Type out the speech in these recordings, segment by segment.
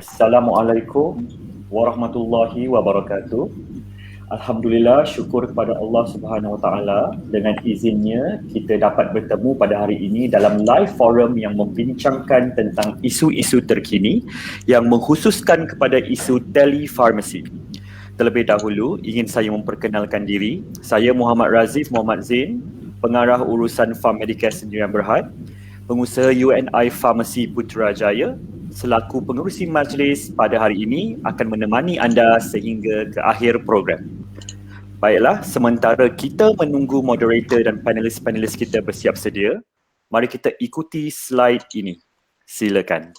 Assalamualaikum warahmatullahi wabarakatuh. Alhamdulillah, syukur kepada Allah Subhanahu Wa Taala, dengan izinnya kita dapat bertemu pada hari ini dalam live forum yang membincangkan tentang isu-isu terkini yang mengkhususkan kepada isu telefarmasi. Terlebih dahulu, ingin saya memperkenalkan diri. Saya Muhammad Razif Muhammad Zain, pengarah urusan Farm Medicare Sendirian Berhad, pengusaha UNI Farmasi Putrajaya. Selaku pengerusi majlis pada hari ini akan menemani anda sehingga ke akhir program. Baiklah, sementara kita menunggu moderator dan panelis-panelis kita bersiap sedia, mari kita ikuti slide ini. Silakan.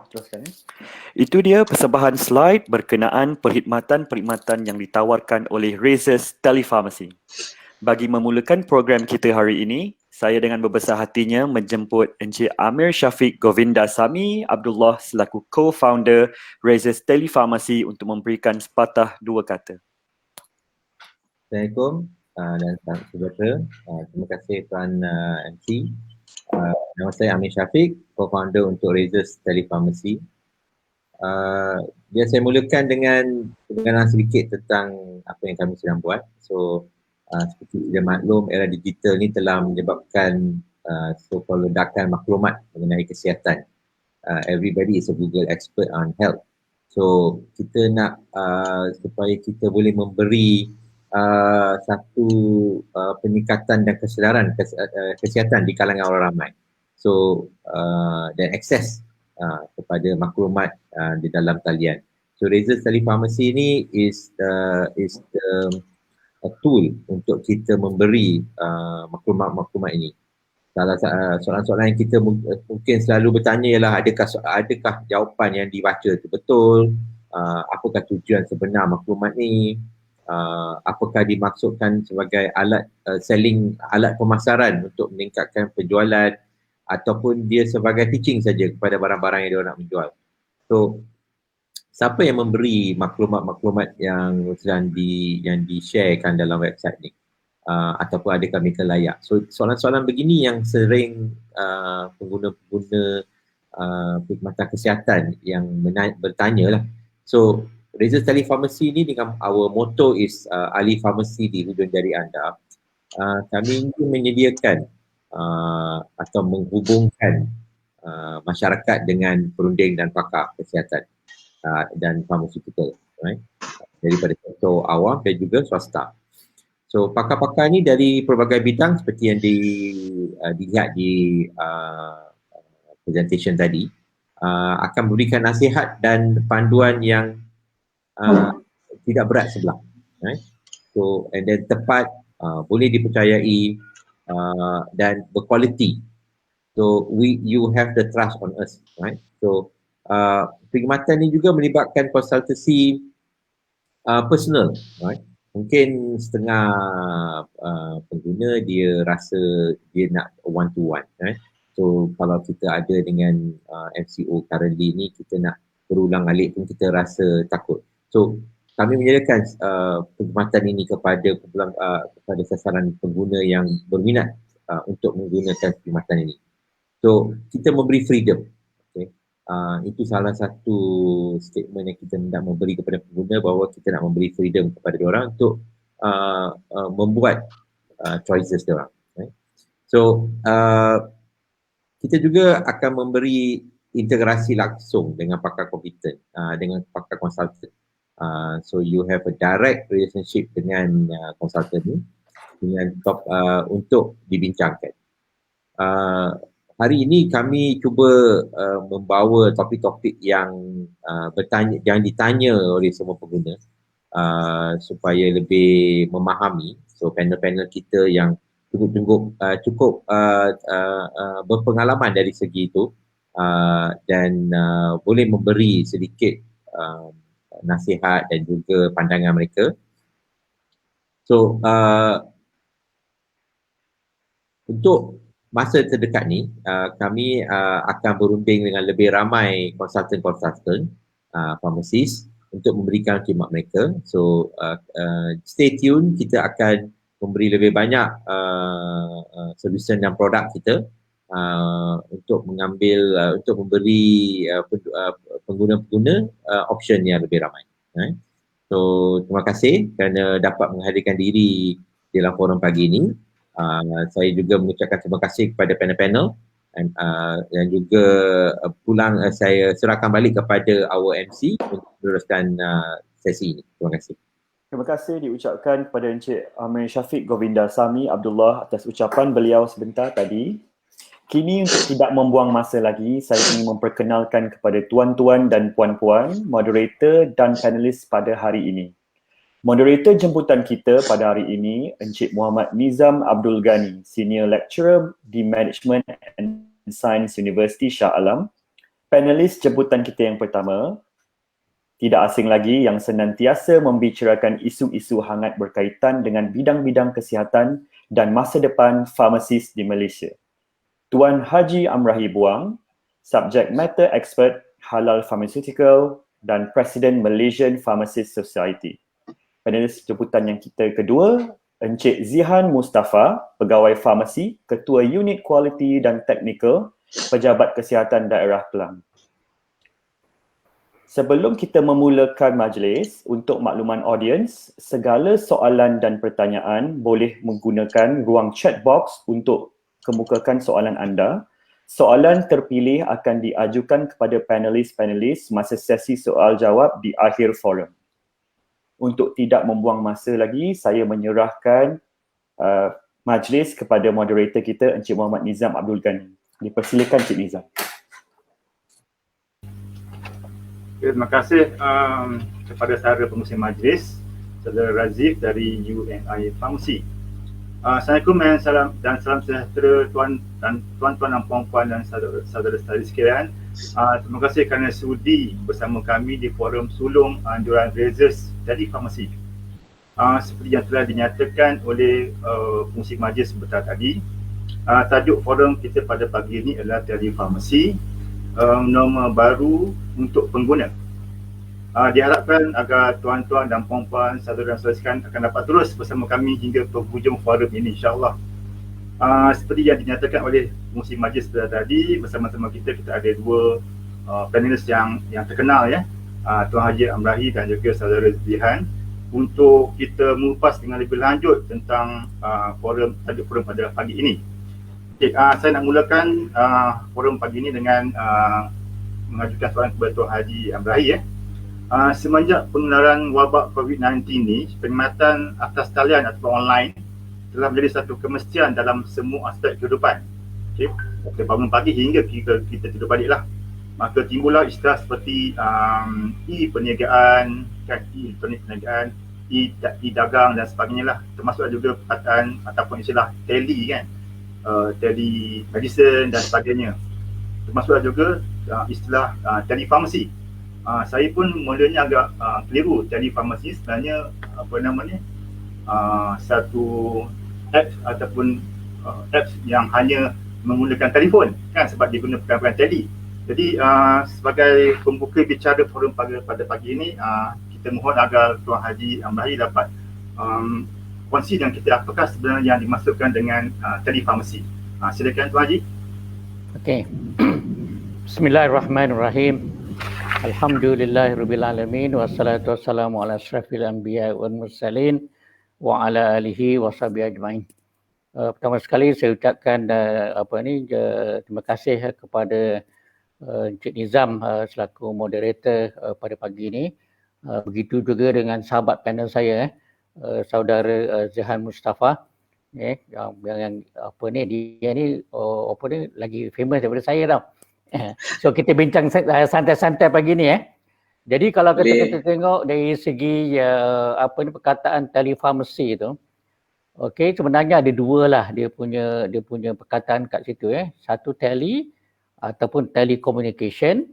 teruskan ya. Itu dia persembahan slide berkenaan perkhidmatan-perkhidmatan yang ditawarkan oleh Razors Telepharmacy. Bagi memulakan program kita hari ini, saya dengan berbesar hatinya menjemput Encik Amir Syafiq Govindasamy Abdullah selaku co-founder Razors Telepharmacy untuk memberikan sepatah dua kata. Assalamualaikum dan salam sejahtera. Terima kasih Tuan MC. Nama saya Amir Syafiq, co-founder untuk Razors Telepharmacy. Biar saya mulakan dengan pengenalan sedikit tentang apa yang kami sedang buat. So, seperti kita maklum, era digital ni telah menyebabkan so-called ledakan maklumat mengenai kesihatan. Everybody is a Google expert on health. So, kita nak supaya kita boleh memberi satu peningkatan dan kesedaran kesihatan di kalangan orang ramai. So, dan akses kepada maklumat di dalam talian. So Razors Telepharmacy ni is a tool untuk kita memberi maklumat-maklumat ini. Salah soalan-soalan yang kita mungkin selalu bertanya ialah adakah jawapan yang dibaca itu betul? Apakah tujuan sebenar maklumat ni? Apakah dimaksudkan sebagai alat alat pemasaran untuk meningkatkan penjualan, ataupun dia sebagai teaching saja kepada barang-barang yang dia nak menjual. So, siapa yang memberi maklumat-maklumat yang sedang di-sharekan dalam website ni? Ataupun adakah mereka layak? So, soalan-soalan begini yang sering pengguna-pengguna perkhidmatan kesihatan yang bertanya lah. So, Razors Telepharmacy ni dengan our motto is ahli farmasi di hujung jari anda. Kami ingin menyediakan atau menghubungkan masyarakat dengan perunding dan pakar kesihatan dan farmaceutical, right? Daripada sektor awam dan juga swasta. So pakar-pakar ni dari pelbagai bidang seperti yang dilihat di presentation tadi, akan memberikan nasihat dan panduan yang tidak berat sebelah, right? So and then tepat, boleh dipercayai, dan berkualiti. So you have the trust on us, right? So perkhidmatan ini juga melibatkan konsultasi personal, right? Mungkin setengah pengguna dia rasa dia nak one to one, right? So kalau kita ada dengan MCO currently ni, kita nak berulang alik pun kita rasa takut. So kami menyediakan perkhidmatan ini kepada sasaran pengguna yang berminat untuk menggunakan perkhidmatan ini. So kita memberi freedom. Okay. Itu salah satu statement yang kita nak memberi kepada pengguna, bahawa kita nak memberi freedom kepada diorang untuk membuat choices diorang. Okay. So kita juga akan memberi integrasi langsung dengan pakar kompeten, dengan pakar konsultan. So you have a direct relationship dengan konsultan ni, dengan top untuk dibincangkan. Hari ini kami cuba membawa topik-topik yang ditanya oleh semua pengguna, supaya lebih memahami. So panel-panel kita yang cukup berpengalaman dari segi itu, dan boleh memberi sedikit nasihat dan juga pandangan mereka. So untuk masa terdekat ni, kami akan berunding dengan lebih ramai konsultan-konsultan pharmacist untuk memberikan khidmat mereka. So stay tune, kita akan memberi lebih banyak solution dan produk kita untuk mengambil, untuk memberi pengguna-pengguna option yang lebih ramai. So terima kasih kerana dapat menghadirkan diri dalam forum pagi ini. Saya juga mengucapkan terima kasih kepada panel-panel dan juga pulang saya serahkan balik kepada our MC untuk meneruskan sesi ini. Terima kasih. Terima kasih diucapkan kepada Encik Amir Syafiq Govindasamy Abdullah atas ucapan beliau sebentar tadi. Kini untuk tidak membuang masa lagi, saya ingin memperkenalkan kepada tuan-tuan dan puan-puan, moderator dan panelis pada hari ini. Moderator jemputan kita pada hari ini, Encik Muhammad Nizam Abdul Ghani, Senior Lecturer di Management and Science University Shah Alam. Panelis jemputan kita yang pertama, tidak asing lagi yang senantiasa membicarakan isu-isu hangat berkaitan dengan bidang-bidang kesihatan dan masa depan farmasis di Malaysia. Tuan Haji Amrahi Buang, Subject Matter Expert Halal Pharmaceutical dan Presiden Malaysian Pharmacist Society. Panelis jemputan yang kita kedua, Encik Zihan Mustafa, Pegawai Farmasi, Ketua Unit Kualiti dan Teknikal, Pejabat Kesihatan Daerah Kelang. Sebelum kita memulakan majlis, untuk makluman audiens, segala soalan dan pertanyaan boleh menggunakan ruang chat box untuk kemukakan soalan anda. Soalan terpilih akan diajukan kepada panelis-panelis masa sesi soal jawab di akhir forum. Untuk tidak membuang masa lagi, saya menyerahkan majlis kepada moderator kita, Encik Muhammad Nizam Abdul Ghani. Dipersilakan Encik Nizam. Terima kasih kepada saudara pengurusi majlis, saudara Razif dari UNI Pharmacy. Assalamualaikum dan salam sejahtera tuan-tuan dan puan-puan dan saudara-saudari sekalian. Terima kasih kerana sudi bersama kami di forum sulung anjuran Razors dari Pharmacy. Seperti yang telah dinyatakan oleh pengurusi majlis sebentar tadi, tajuk forum kita pada pagi ini adalah Tele-Pharmacy, norma baru untuk pengguna. Diharapkan agar tuan-tuan dan puan-puan, saudara dan saudara sekalian akan dapat terus bersama kami hingga penghujung forum ini, insyaAllah. Seperti yang dinyatakan oleh pengurusi majlis tadi, bersama-sama kita ada dua panelis yang terkenal, ya, Tuan Haji Amrahi dan juga saudara Zihan, untuk kita mengupas dengan lebih lanjut tentang tajuk forum pada pagi ini. Okay, saya nak mulakan forum pagi ini dengan mengajukan soalan kepada Tuan Haji Amrahi, ya. Semenjak penularan wabak COVID-19 ni, perkhidmatan atas talian atau online telah menjadi satu kemestian dalam semua aspek kehidupan. Okay. Dari bangun pagi hingga kita tidur balik lah. Maka timbullah istilah seperti e-perniagaan, e-elektronik perniagaan, e-dagang dan sebagainya lah. Termasuk juga perkataan ataupun istilah tele, kan, telemedicine dan sebagainya. Termasuk juga istilah tele-pharmacy. Saya pun mulanya agak keliru. Tele-pharmacy sebenarnya satu apps ataupun apps yang hanya menggunakan telefon, kan, sebab dia guna perkataan tele. Jadi sebagai pembuka bicara forum pada pagi ini, kita mohon agar Tuan Haji Amrahi dapat kongsi dengan kita apakah sebenarnya yang dimaksudkan dengan tele-pharmacy. Silakan Tuan Haji. Okey. Bismillahirrahmanirrahim. Alhamdulillahirrabbilalamin. Wassalatu wassalamu ala asyrafil anbiya wal mursalin wa ala alihi wa sahbihi ajma'in. Pertama sekali saya ucapkan terima kasih kepada Encik Nizam selaku moderator pada pagi ini. Begitu juga dengan sahabat panel saya, saudara Zihan Mustafa, yang dia ni lagi famous daripada saya tau. So kita bincang santai-santai pagi ni. Jadi kalau kita tengok dari segi perkataan tele-pharmacy tu, okey, sebenarnya ada dua lah dia punya perkataan kat situ. Satu tele ataupun telecommunication,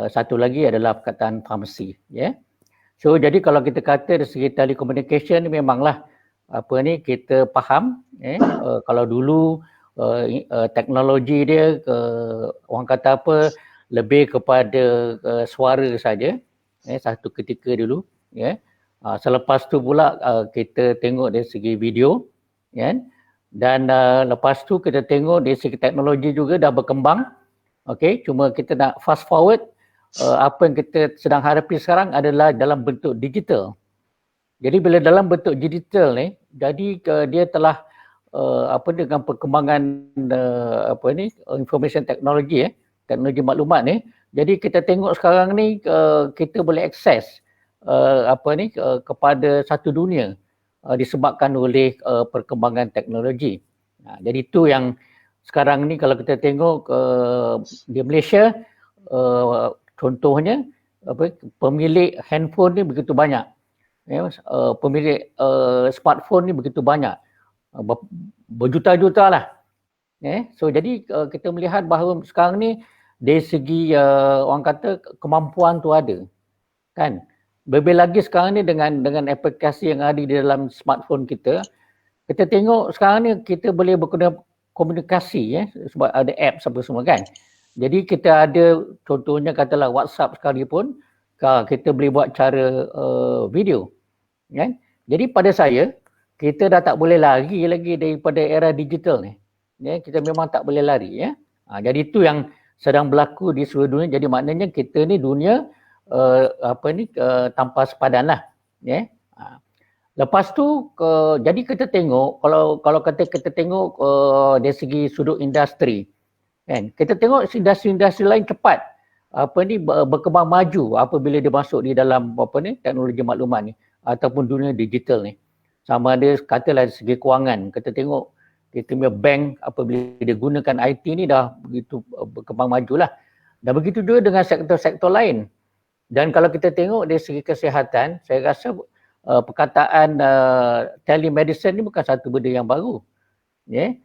satu lagi adalah perkataan pharmacy. So jadi kalau kita kata dari segi telecommunication, memanglah kita faham, kalau dulu teknologi dia orang kata lebih kepada suara saja, satu ketika dulu, selepas tu pula kita tengok dari segi video, dan lepas tu kita tengok dari segi teknologi juga dah berkembang. Okey, cuma kita nak fast forward, apa yang kita sedang hadapi sekarang adalah dalam bentuk digital. Jadi bila dalam bentuk digital ni, jadi dia telah dengan perkembangan information teknologi, teknologi maklumat ni, jadi kita tengok sekarang ni kita boleh akses kepada satu dunia disebabkan oleh perkembangan teknologi. Jadi itu yang sekarang ni kalau kita tengok di Malaysia, contohnya pemilik handphone ni begitu banyak, pemilik smartphone ni begitu banyak, berjuta-juta lah. So jadi kita melihat bahawa sekarang ni dari segi orang kata kemampuan tu ada, kan? Lebih lagi sekarang ni dengan aplikasi yang ada di dalam smartphone kita, kita tengok sekarang ni kita boleh berkomunikasi sebab ada apps apa semua kan. Jadi kita ada contohnya katalah WhatsApp sekalipun, kita boleh buat cara video, kan? Jadi pada saya, kita dah tak boleh lari lagi daripada era digital ni. Ya, kita memang tak boleh lari ya. Jadi itu yang sedang berlaku di seluruh dunia. Jadi maknanya kita ni dunia tanpa sepadan lah. Ya. Lepas tu jadi kita tengok kalau kita tengok dari segi sudut industri, kan? Kita tengok industri-industri lain cepat berkembang maju apabila dia masuk di dalam teknologi maklumat ni ataupun dunia digital ni. Sama ada katalah dari segi kewangan, kita tengok kita punya bank apabila dia gunakan IT ni dah begitu berkembang majulah. Dan begitu juga dengan sektor-sektor lain. Dan kalau kita tengok dari segi kesihatan, saya rasa perkataan telemedicine ni bukan satu benda yang baru. Yeah.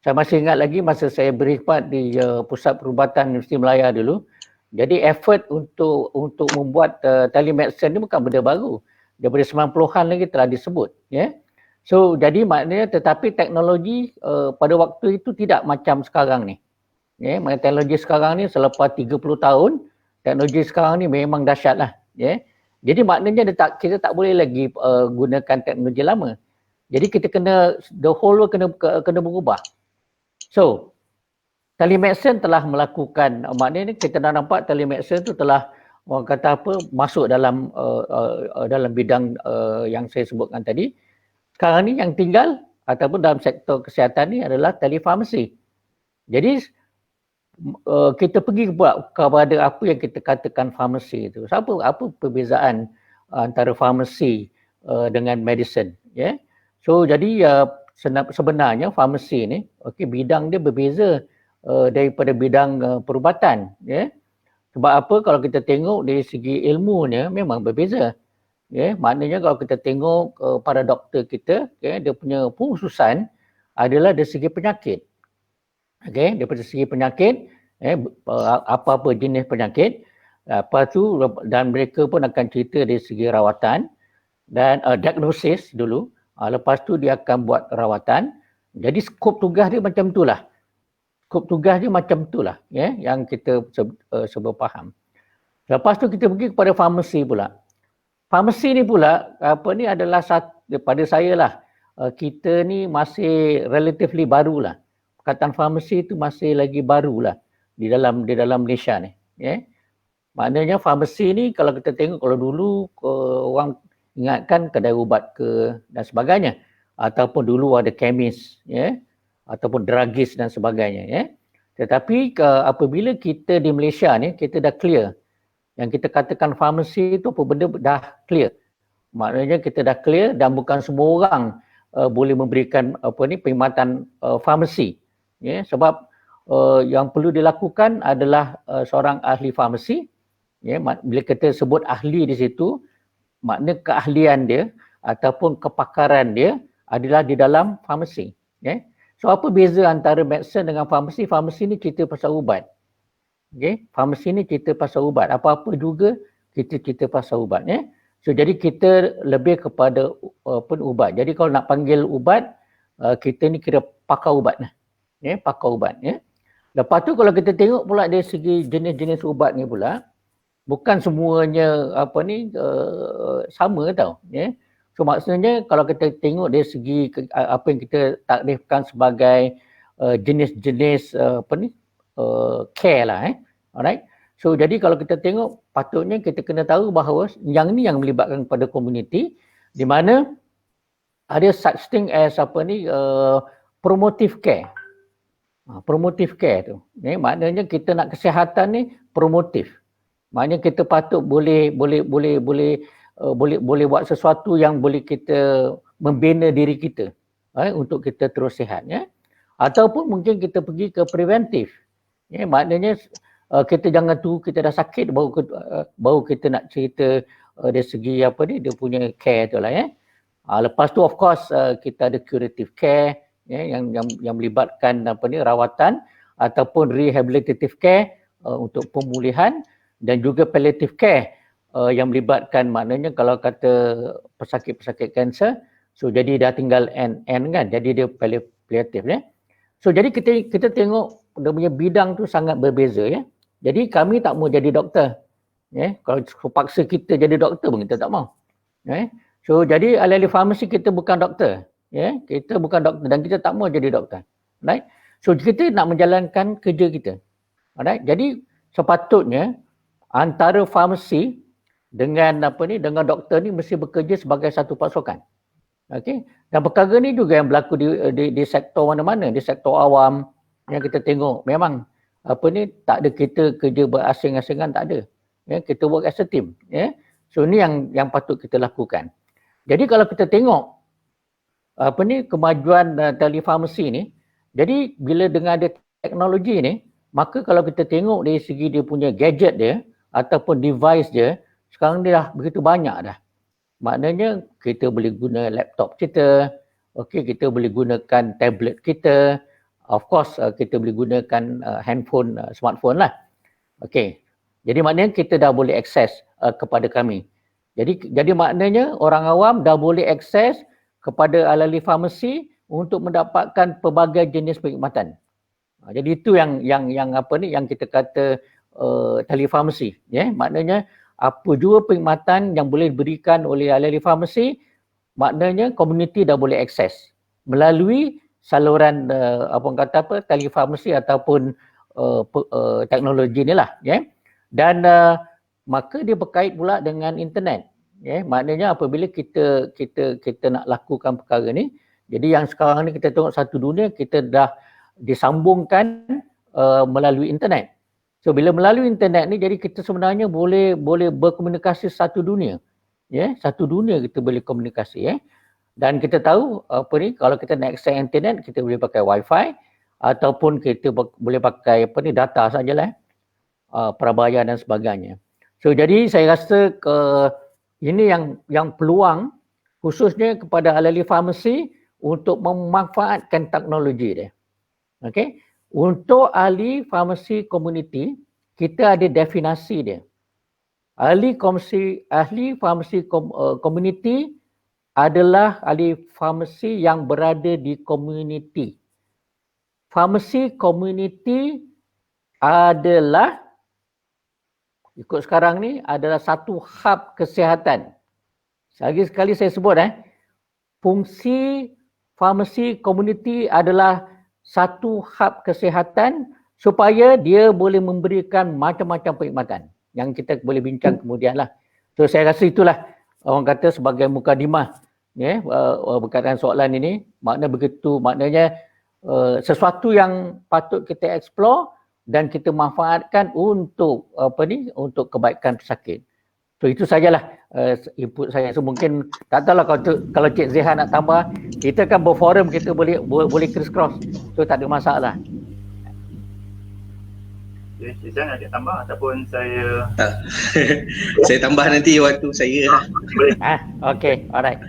Saya masih ingat lagi masa saya berkhidmat di Pusat Perubatan Universiti Melaya dulu. Jadi effort untuk membuat telemedicine ni bukan benda baru. Daripada 90-an lagi telah disebut. Yeah. So jadi maknanya tetapi teknologi pada waktu itu tidak macam sekarang ni. Yeah. Teknologi sekarang ni selepas 30 tahun, teknologi sekarang ni memang dahsyat lah. Yeah. Jadi maknanya kita tak boleh lagi gunakan teknologi lama. Jadi kita kena, the whole world kena berubah. So, telemedicine telah melakukan, maknanya kita dah nampak telemedicine tu telah orang kata masuk dalam bidang yang saya sebutkan tadi. Sekarang ni yang tinggal ataupun dalam sektor kesihatan ni adalah telefarmasi. Jadi kita pergi kepada apa yang kita katakan farmasi itu. Apa perbezaan antara farmasi dengan medicine, ya? Yeah? So jadi sebenarnya farmasi ni bidang dia berbeza daripada bidang perubatan, ya. Yeah? Sebab apa? Kalau kita tengok dari segi ilmunya memang berbeza. Ya, yeah? Maknanya kalau kita tengok para doktor kita, dia punya khususan adalah dari segi penyakit. Okey, daripada segi penyakit, apa-apa jenis penyakit, lepas tu dan mereka pun akan cerita dari segi rawatan dan diagnosis dulu, lepas tu dia akan buat rawatan. Jadi skop tugas dia macam itulah. Skop tugas dia macam itulah, ya, yang kita sebut faham. Lepas tu kita pergi kepada farmasi pula. Farmasi ni pula ni adalah pada saya lah, kita ni masih relatively baru lah. Perkataan farmasi itu masih lagi baru lah di dalam Malaysia ni. Yeah. Maknanya farmasi ni kalau kita tengok, kalau dulu orang ingatkan kedai ubat dan sebagainya. Ataupun dulu ada kemis, yeah, ataupun drugist dan sebagainya. Yeah. Tetapi apabila kita di Malaysia ni, kita dah clear. Yang kita katakan farmasi itu apa benda dah clear. Maknanya kita dah clear dan bukan semua orang boleh memberikan perkhidmatan farmasi. Ya, sebab yang perlu dilakukan adalah seorang ahli farmasi. Ya, bila kita sebut ahli di situ, makna keahlian dia ataupun kepakaran dia adalah di dalam farmasi. Ya. So apa beza antara medicine dengan farmasi? Farmasi ni cerita pasal ubat. Okay. Farmasi ni cerita pasal ubat. Apa-apa juga kita cerita pasal ubat. Ya. So jadi kita lebih kepada ubat. Jadi kalau nak panggil ubat, kita ni kira pakar ubat. Ya, pakar ubat. Ya. Lepas tu kalau kita tengok pula dari segi jenis-jenis ubat ni pula, bukan semuanya sama tau. Ya. So maksudnya kalau kita tengok dari segi apa yang kita takrifkan sebagai jenis-jenis care lah. Alright. So jadi kalau kita tengok, patutnya kita kena tahu bahawa yang ni yang melibatkan kepada komuniti, di mana ada such thing as promotive care. Promotive care tu. Maknanya kita nak kesihatan ni promotif. Maknanya kita patut boleh buat sesuatu yang boleh kita membina diri kita untuk kita terus sihat, ya. Ataupun mungkin kita pergi ke preventif. Ya, maknanya kita jangan tunggu kita dah sakit baru kita nak cerita dari segi dia punya care tu lah, ya. Lepas tu of course kita ada curative care, ya, yang melibatkan rawatan ataupun rehabilitative care untuk pemulihan dan juga palliative care yang melibatkan maknanya kalau kata pesakit-pesakit kanser, so jadi dah tinggal N kan, jadi dia palliative ya. So jadi kita tengok dia punya bidang tu sangat berbeza ya. Jadi kami tak mau jadi doktor. Ya, kalau paksa kita jadi doktor pun kita tak mau. Ya. So jadi ahli farmasi kita bukan doktor. Ya, kita bukan doktor dan kita tak mau jadi doktor. Right? So kita nak menjalankan kerja kita. Alright? Jadi sepatutnya antara farmasi dengan dengan doktor ni mesti bekerja sebagai satu pasukan. Okey. Dan perkara ni juga yang berlaku di sektor mana-mana, di sektor awam yang kita tengok memang tak ada kita kerja berasing-asingan, tak ada. Ya, kita work as a team, ya. So ni yang patut kita lakukan. Jadi kalau kita tengok kemajuan telefarmasi ni, jadi bila dengan ada teknologi ni, maka kalau kita tengok dari segi dia punya gadget dia ataupun device dia, sekarang dia dah begitu banyak dah. Maknanya kita boleh guna laptop kita, okey, kita boleh gunakan tablet kita, of course kita boleh gunakan handphone, smartphone lah. Okey. Jadi maknanya kita dah boleh akses kepada kami. Jadi maknanya orang awam dah boleh akses kepada ahli farmasi untuk mendapatkan pelbagai jenis perkhidmatan. Jadi itu yang kita kata telefarmasi, ya. Maknanya apa jua perkhidmatan yang boleh diberikan oleh ahli farmasi, maknanya komuniti dah boleh akses melalui saluran telefarmasi ataupun teknologi ni lah, ya. Dan maka dia berkait pula dengan internet, ya. Maknanya apabila kita nak lakukan perkara ni, jadi yang sekarang ni kita tengok satu dunia kita dah disambungkan melalui internet. So bila melalui internet ni, jadi kita sebenarnya boleh berkomunikasi satu dunia, ya. Satu dunia kita boleh komunikasi, ya. Dan kita tahu kalau kita nak akses internet, kita boleh pakai wifi ataupun kita boleh pakai data sajalah, prabayar dan sebagainya. So jadi saya rasa ini yang peluang khususnya kepada ahli farmasi untuk memanfaatkan teknologi dia. Okey. Untuk ahli farmasi komuniti, kita ada definisi dia. Ahli farmasi komuniti adalah ahli farmasi yang berada di komuniti. Farmasi komuniti adalah, ikut sekarang ni, adalah satu hub kesihatan. Lagi sekali saya sebut, fungsi farmasi komuniti adalah satu hub kesihatan supaya dia boleh memberikan macam-macam perkhidmatan yang kita boleh bincang kemudian lah. So saya rasa itulah orang kata sebagai mukadimah, ya, berkaitan soalan ini. Maknanya sesuatu yang patut kita explore dan kita manfaatkan untuk untuk kebaikan pesakit. So itu sajalah input saya. So mungkin tak tahulah kalau Cik Zehan nak tambah, kita kan berforum, kita boleh criss cross. So tak ada masalah. Okay, Cik Zehan nak tambah ataupun saya saya tambah nanti waktu saya lah. Boleh. Okay, alright.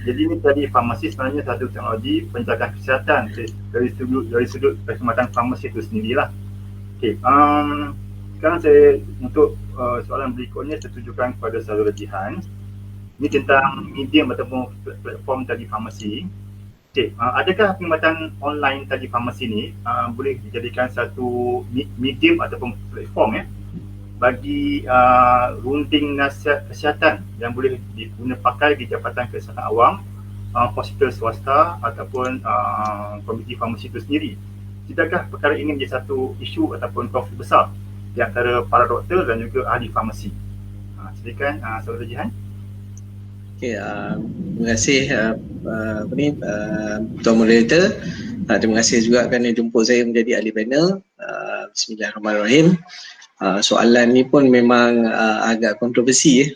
Jadi ni tadi farmasi sebenarnya satu teknologi penjagaan kesihatan dari sudut perkhidmatan farmasi itu sendirilah. Okay, sekarang saya untuk soalan berikutnya saya tujukan kepada saudara Jihan. Ini tentang medium ataupun platform tadi farmasi. Okay, adakah perkhidmatan online tadi farmasi ni boleh dijadikan satu medium ataupun platform, ya, bagi runding nasihat kesihatan yang boleh diguna pakai di Jabatan Kesihatan Awam, hospital swasta ataupun komiti farmasi itu sendiri? Tidakkah perkara ini menjadi satu isu ataupun konflik besar di antara para doktor dan juga ahli farmasi? Silakan saudara Jihan. Okay, terima kasih Tuan Moderator. Terima kasih juga kerana jemput saya menjadi ahli panel. Bismillahirrahmanirrahim. Soalan ni pun memang agak kontroversi.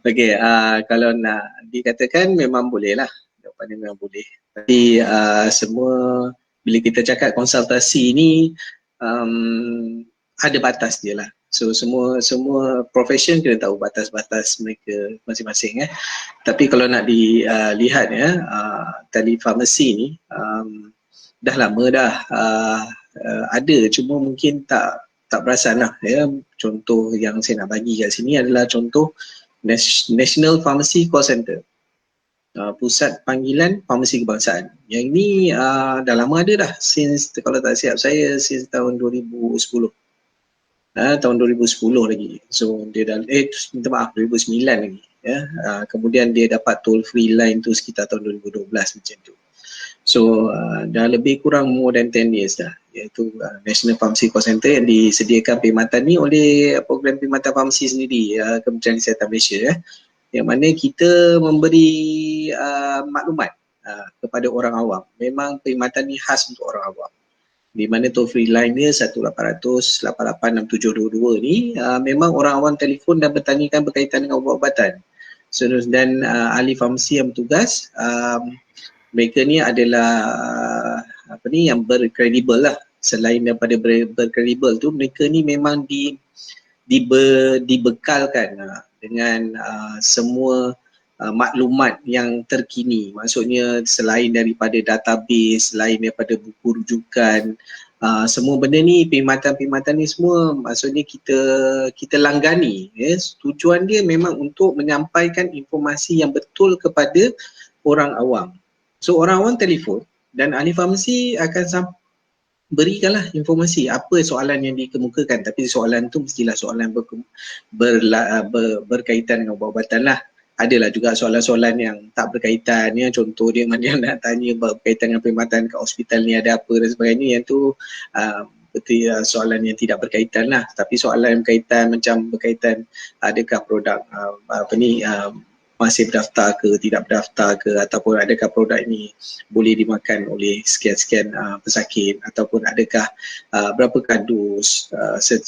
Okey, kalau nak dikatakan memang boleh lah. Jawapannya memang boleh. Tapi semua bila kita cakap konsultasi ni ada batas dia lah. So semua profession kena tahu batas-batas mereka masing-masing. Tapi kalau nak dilihat telefarmasi ni dah lama dah ada, cuma mungkin tak perasan lah ya. Contoh yang saya nak bagi kat sini adalah contoh National Pharmacy Call Center, Pusat Panggilan Farmasi Kebangsaan. Yang ini dah lama ada dah, since, kalau tak silap saya, since tahun 2010. Tahun 2010 lagi. So dia dah minta maaf, 2009 lagi ya. Kemudian dia dapat toll free line tu sekitar tahun 2012 macam tu. So dah lebih kurang more than 10 years dah, iaitu National Pharmacy Call Center yang disediakan perkhidmatan ni oleh program perkhidmatan farmasi sendiri, Kementerian Kesihatan Malaysia ya. Yang mana kita memberi maklumat kepada orang awam. Memang perkhidmatan ni khas untuk orang awam. Di mana toll free line dia 1-800-88-6722 ni memang orang awam telefon dan bertanyakan berkaitan dengan ubat-ubatan. So, dan ahli farmasi yang bertugas, mereka ni adalah yang berkredibel lah. Selain daripada berkredibel tu, mereka ni memang dibekalkan dengan semua maklumat yang terkini. Maksudnya selain daripada database, selain daripada buku rujukan, semua benda ni, perkhidmatan ni semua maksudnya kita langgani ya. Tujuan dia memang untuk menyampaikan informasi yang betul kepada orang awam. So orang awam telefon dan ahli farmasi akan berikanlah informasi apa soalan yang dikemukakan, tapi soalan tu mestilah soalan berkaitan dengan ubat-ubatan lah. Adalah juga soalan-soalan yang tak berkaitan ya, contoh dia macam nak tanya berkaitan dengan perkhidmatan kat hospital ni ada apa dan sebagainya, yang tu betul soalan yang tidak berkaitan lah. Tapi soalan yang berkaitan adakah produk masih berdaftar ke, tidak berdaftar ke, ataupun adakah produk ini boleh dimakan oleh sekian-sekian pesakit, ataupun adakah berapakah dos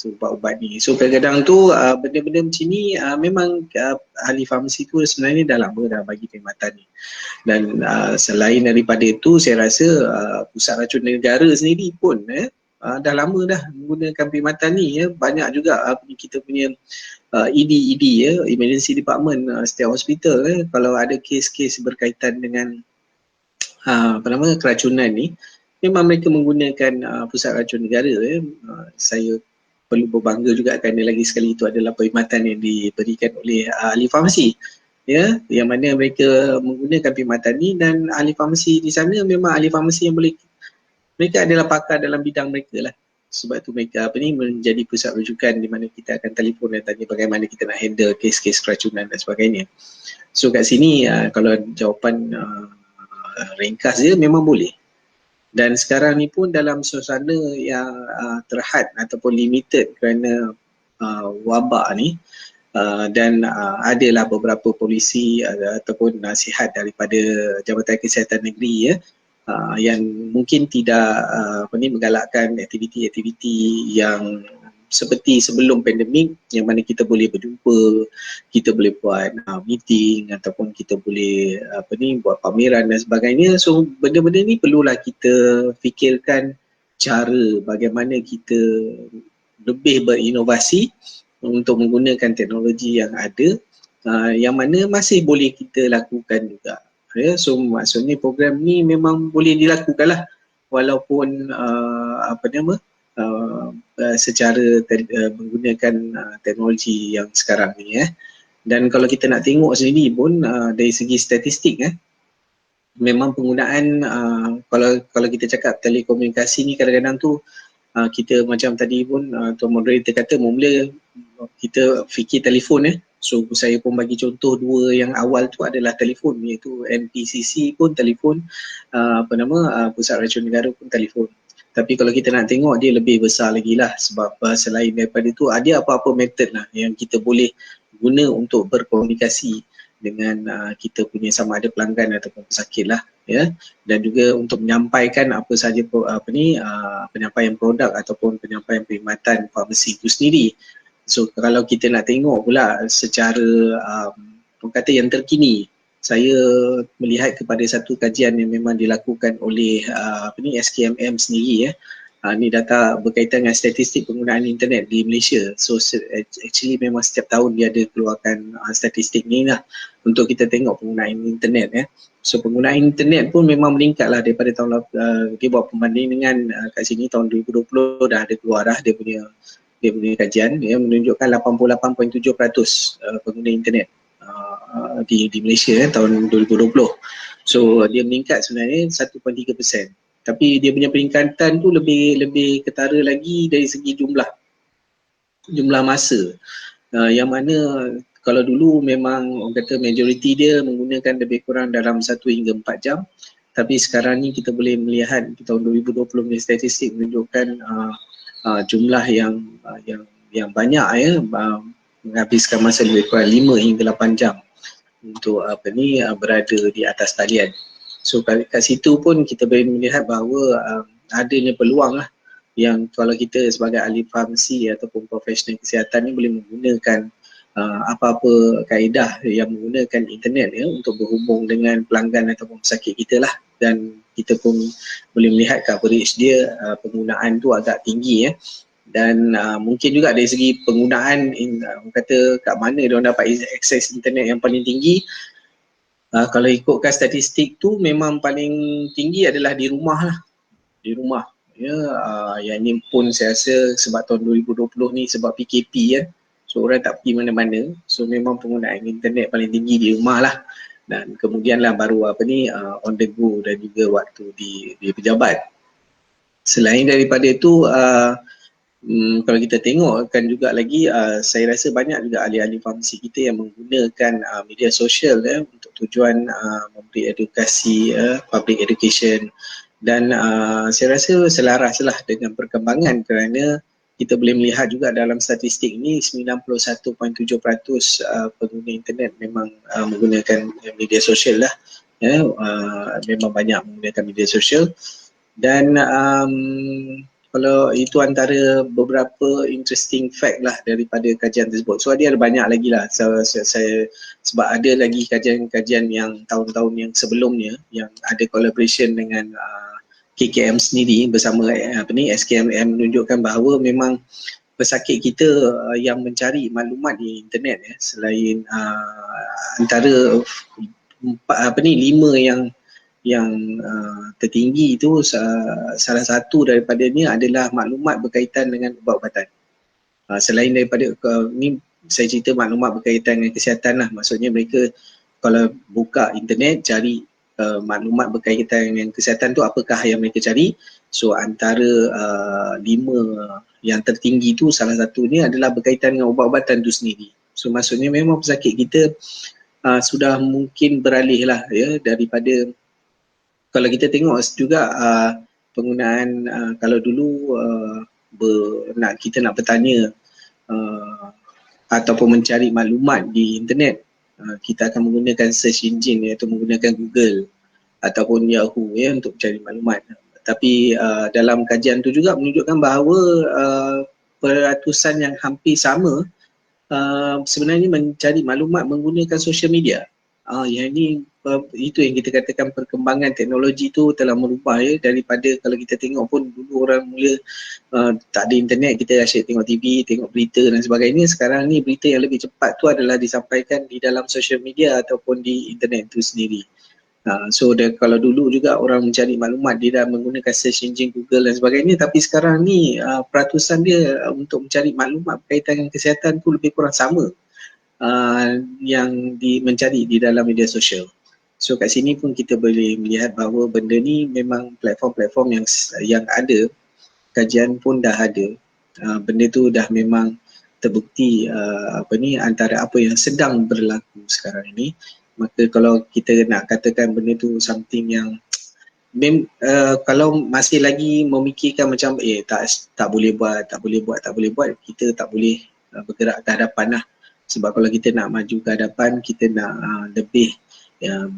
ubat-ubat ni. So kadang-kadang tu benda-benda macam ni memang ahli farmasi tu sebenarnya dah lama dah bagi perkhidmatan ni. Dan selain daripada itu, saya rasa Pusat Racun Negara sendiri pun dah lama dah menggunakan perkhidmatan ni ya. Banyak juga kita punya ED ya, Emergency Department setiap hospital kalau ada kes-kes berkaitan dengan keracunan ni, memang mereka menggunakan Pusat Racun Negara ya. Saya perlu berbangga juga kerana lagi sekali itu adalah perkhidmatan yang diberikan oleh ahli farmasi ya, yang mana mereka menggunakan perkhidmatan ni. Dan ahli farmasi di sana memang ahli farmasi yang mereka adalah pakar dalam bidang mereka lah. Sebab tu mereka menjadi pusat rujukan di mana kita akan telefon dan tanya bagaimana kita nak handle kes-kes keracunan dan sebagainya. So kat sini kalau jawapan ringkas dia memang boleh. Dan sekarang ni pun dalam suasana yang terhad ataupun limited kerana wabak ni, dan adalah beberapa polisi ataupun nasihat daripada Jabatan Kesihatan Negeri ya, yang mungkin tidak menggalakkan aktiviti-aktiviti yang seperti sebelum pandemik, yang mana kita boleh berjumpa, kita boleh buat meeting, ataupun kita boleh buat pameran dan sebagainya. So benda-benda ni perlulah kita fikirkan cara bagaimana kita lebih berinovasi untuk menggunakan teknologi yang ada, yang mana masih boleh kita lakukan juga. Ya, so maksudnya program ni memang boleh dilakukan lah walaupun secara menggunakan teknologi yang sekarang ni ya. Dan kalau kita nak tengok sendiri pun dari segi statistik memang penggunaan kalau kita cakap telekomunikasi ni kadang-kadang tu kita macam tadi pun Tuan Moderator kata mula kita fikir telefon So saya pun bagi contoh dua yang awal tu adalah telefon, iaitu NPCC pun telefon, Pusat Racun Negara pun telefon. Tapi kalau kita nak tengok dia lebih besar lagi lah, sebab selain daripada itu ada apa-apa method lah yang kita boleh guna untuk berkomunikasi dengan kita punya sama ada pelanggan ataupun pesakit lah ya, dan juga untuk menyampaikan apa sahaja penyampaian produk ataupun penyampaian perkhidmatan farmasi itu sendiri. So kalau kita nak tengok pula secara kata yang terkini, saya melihat kepada satu kajian yang memang dilakukan oleh SKMM sendiri ya, Ni data berkaitan dengan statistik penggunaan internet di Malaysia. So actually memang setiap tahun dia ada keluarkan statistik ni lah untuk kita tengok penggunaan internet. So penggunaan internet pun memang meningkat lah daripada tahun dia buat pembanding dengan kat sini tahun 2020 dah ada keluar dah dia punya kajian menunjukkan 88.7% pengguna internet di Malaysia tahun 2020. So dia meningkat sebenarnya 1.3%. Tapi dia punya peningkatan tu lebih ketara lagi dari segi jumlah masa. Yang mana kalau dulu memang orang kata majoriti dia menggunakan lebih kurang dalam 1 hingga 4 jam. Tapi sekarang ni kita boleh melihat di tahun 2020 punya statistik menunjukkan jumlah yang banyak menghabiskan masa lebih kurang 5 hingga 8 jam untuk berada di atas talian. So kat situ pun kita boleh melihat bahawa adanya peluang lah yang kalau kita sebagai ahli farmasi ataupun profesional kesihatan ni boleh menggunakan apa-apa kaedah yang menggunakan internet untuk berhubung dengan pelanggan ataupun pesakit kita lah, dan kita pun boleh melihat coverage dia penggunaan tu agak tinggi dan mungkin juga dari segi penggunaan orang kata kat mana dia orang dapat akses internet yang paling tinggi. Kalau ikutkan statistik tu memang paling tinggi adalah di rumah lah, di rumah yang ni pun saya rasa sebab tahun 2020 ni sebab PKP so orang tak pergi mana-mana, so memang penggunaan internet paling tinggi di rumah lah, dan kemudian lah baru on the go dan juga waktu di pejabat. Selain daripada itu kalau kita tengok kan juga lagi saya rasa banyak juga ahli-ahli farmasi kita yang menggunakan media sosial untuk tujuan memberi edukasi, public education, dan saya rasa selaras lah dengan perkembangan kerana kita boleh melihat juga dalam statistik ni 91.7% pengguna internet memang menggunakan media sosial lah, memang banyak menggunakan media sosial. Dan kalau itu antara beberapa interesting fact lah daripada kajian tersebut. So dia ada banyak lagi lah. Saya sebab ada lagi kajian-kajian yang tahun-tahun yang sebelumnya yang ada collaboration dengan KKM sendiri bersama SKMM menunjukkan bahawa memang pesakit kita yang mencari maklumat di internet selain antara 5 yang tertinggi itu, salah satu daripadanya adalah maklumat berkaitan dengan ubat-ubatan. Selain daripada ni saya cerita maklumat berkaitan dengan kesihatan lah, maksudnya mereka kalau buka internet cari maklumat berkaitan dengan kesihatan tu apakah yang mereka cari. So antara 5 yang tertinggi tu salah satunya adalah berkaitan dengan ubat-ubatan tu sendiri. So maksudnya memang pesakit kita sudah mungkin beralih lah daripada, kalau kita tengok juga penggunaan kalau dulu kita nak bertanya ataupun mencari maklumat di internet, kita akan menggunakan search engine iaitu menggunakan Google ataupun Yahoo untuk mencari maklumat. Tapi dalam kajian tu juga menunjukkan bahawa peratusan yang hampir sama sebenarnya mencari maklumat menggunakan social media. Yang ini itu yang kita katakan perkembangan teknologi tu telah merubah daripada kalau kita tengok pun dulu orang mula tak ada internet, kita asyik tengok TV, tengok berita dan sebagainya. Sekarang ni berita yang lebih cepat tu adalah disampaikan di dalam social media ataupun di internet tu sendiri. So kalau dulu juga orang mencari maklumat dia dah menggunakan search engine Google dan sebagainya, tapi sekarang ni peratusan dia untuk mencari maklumat berkaitan dengan kesihatan tu lebih kurang sama yang mencari di dalam media sosial. So kat sini pun kita boleh melihat bahawa benda ni memang platform-platform yang ada, kajian pun dah ada. Benda tu dah memang terbukti antara apa yang sedang berlaku sekarang ini. Maka kalau kita nak katakan benda tu something yang kalau masih lagi memikirkan macam tak boleh buat, kita tak boleh bergerak ke hadapan lah. Sebab kalau kita nak maju ke hadapan, kita nak lebih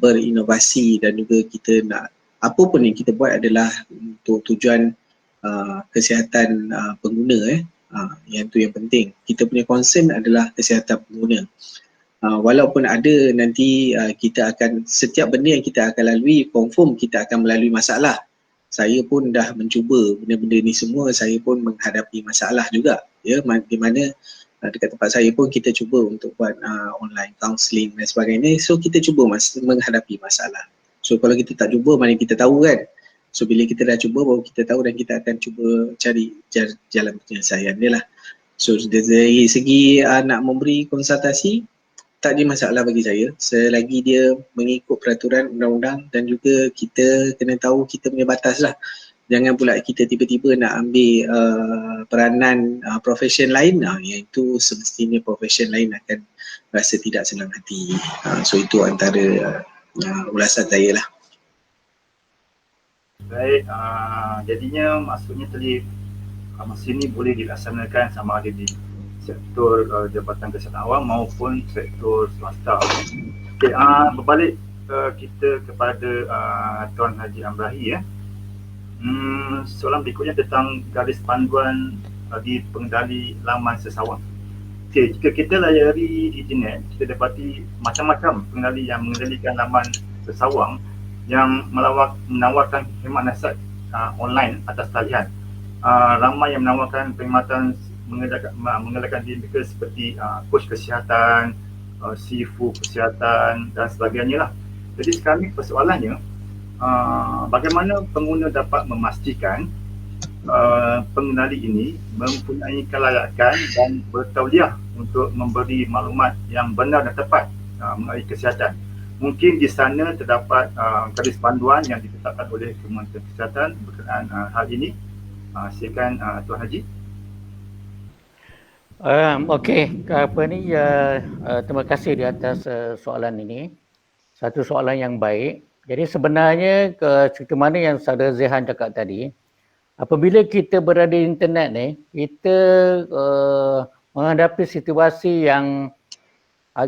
berinovasi dan juga kita nak apa pun yang kita buat adalah untuk tujuan kesihatan pengguna. Yang tu yang penting. Kita punya concern adalah kesihatan pengguna. Walaupun ada nanti kita akan, setiap benda yang kita akan lalui, confirm kita akan melalui masalah. saya pun dah mencuba benda-benda ni semua, saya pun menghadapi masalah juga ya, di mana dekat tempat saya pun kita cuba untuk buat online counselling dan sebagainya. So kita cuba menghadapi masalah. So kalau kita tak cuba mana kita tahu kan. So bila kita dah cuba baru kita tahu, dan kita akan cuba cari jalan penyelesaian dia lah. So dari segi nak memberi konsultasi, tak ada masalah bagi saya selagi dia mengikut peraturan undang-undang, dan juga kita kena tahu kita punya batas lah. Jangan pula kita tiba-tiba nak ambil peranan profession lain, iaitu semestinya profession lain akan rasa tidak senang hati. So itu antara ulasan saya lah. Baik, jadinya maksudnya tadi mesin ni boleh dilaksanakan sama ada di sektor Jabatan Kesihatan Awam maupun sektor swasta. Okay, berbalik kita kepada Tuan Haji Amrahi ya. Soalan berikutnya tentang garis panduan bagi pengendali laman sesawang. Okay, jika kita layari internet, kita dapati macam-macam pengendali yang mengendalikan laman sesawang yang menawarkan khidmat nasihat online atas talian. Ramai yang menawarkan perkhidmatan mengendalikan diri mereka seperti coach kesihatan, sifu kesihatan dan sebagainya lah. Jadi sekarang ni persoalannya, bagaimana pengguna dapat memastikan pengendali ini mempunyai kelayakan dan bertauliah untuk memberi maklumat yang benar dan tepat mengenai kesihatan. Mungkin di sana terdapat garis panduan yang ditetapkan oleh Kementerian Kesihatan berkenaan hal ini. Silakan Tuan Haji. Okey, terima kasih di atas soalan ini. Satu soalan yang baik. Jadi sebenarnya seperti mana yang Saudara Zehan cakap tadi, apabila kita berada di internet ni, kita menghadapi situasi yang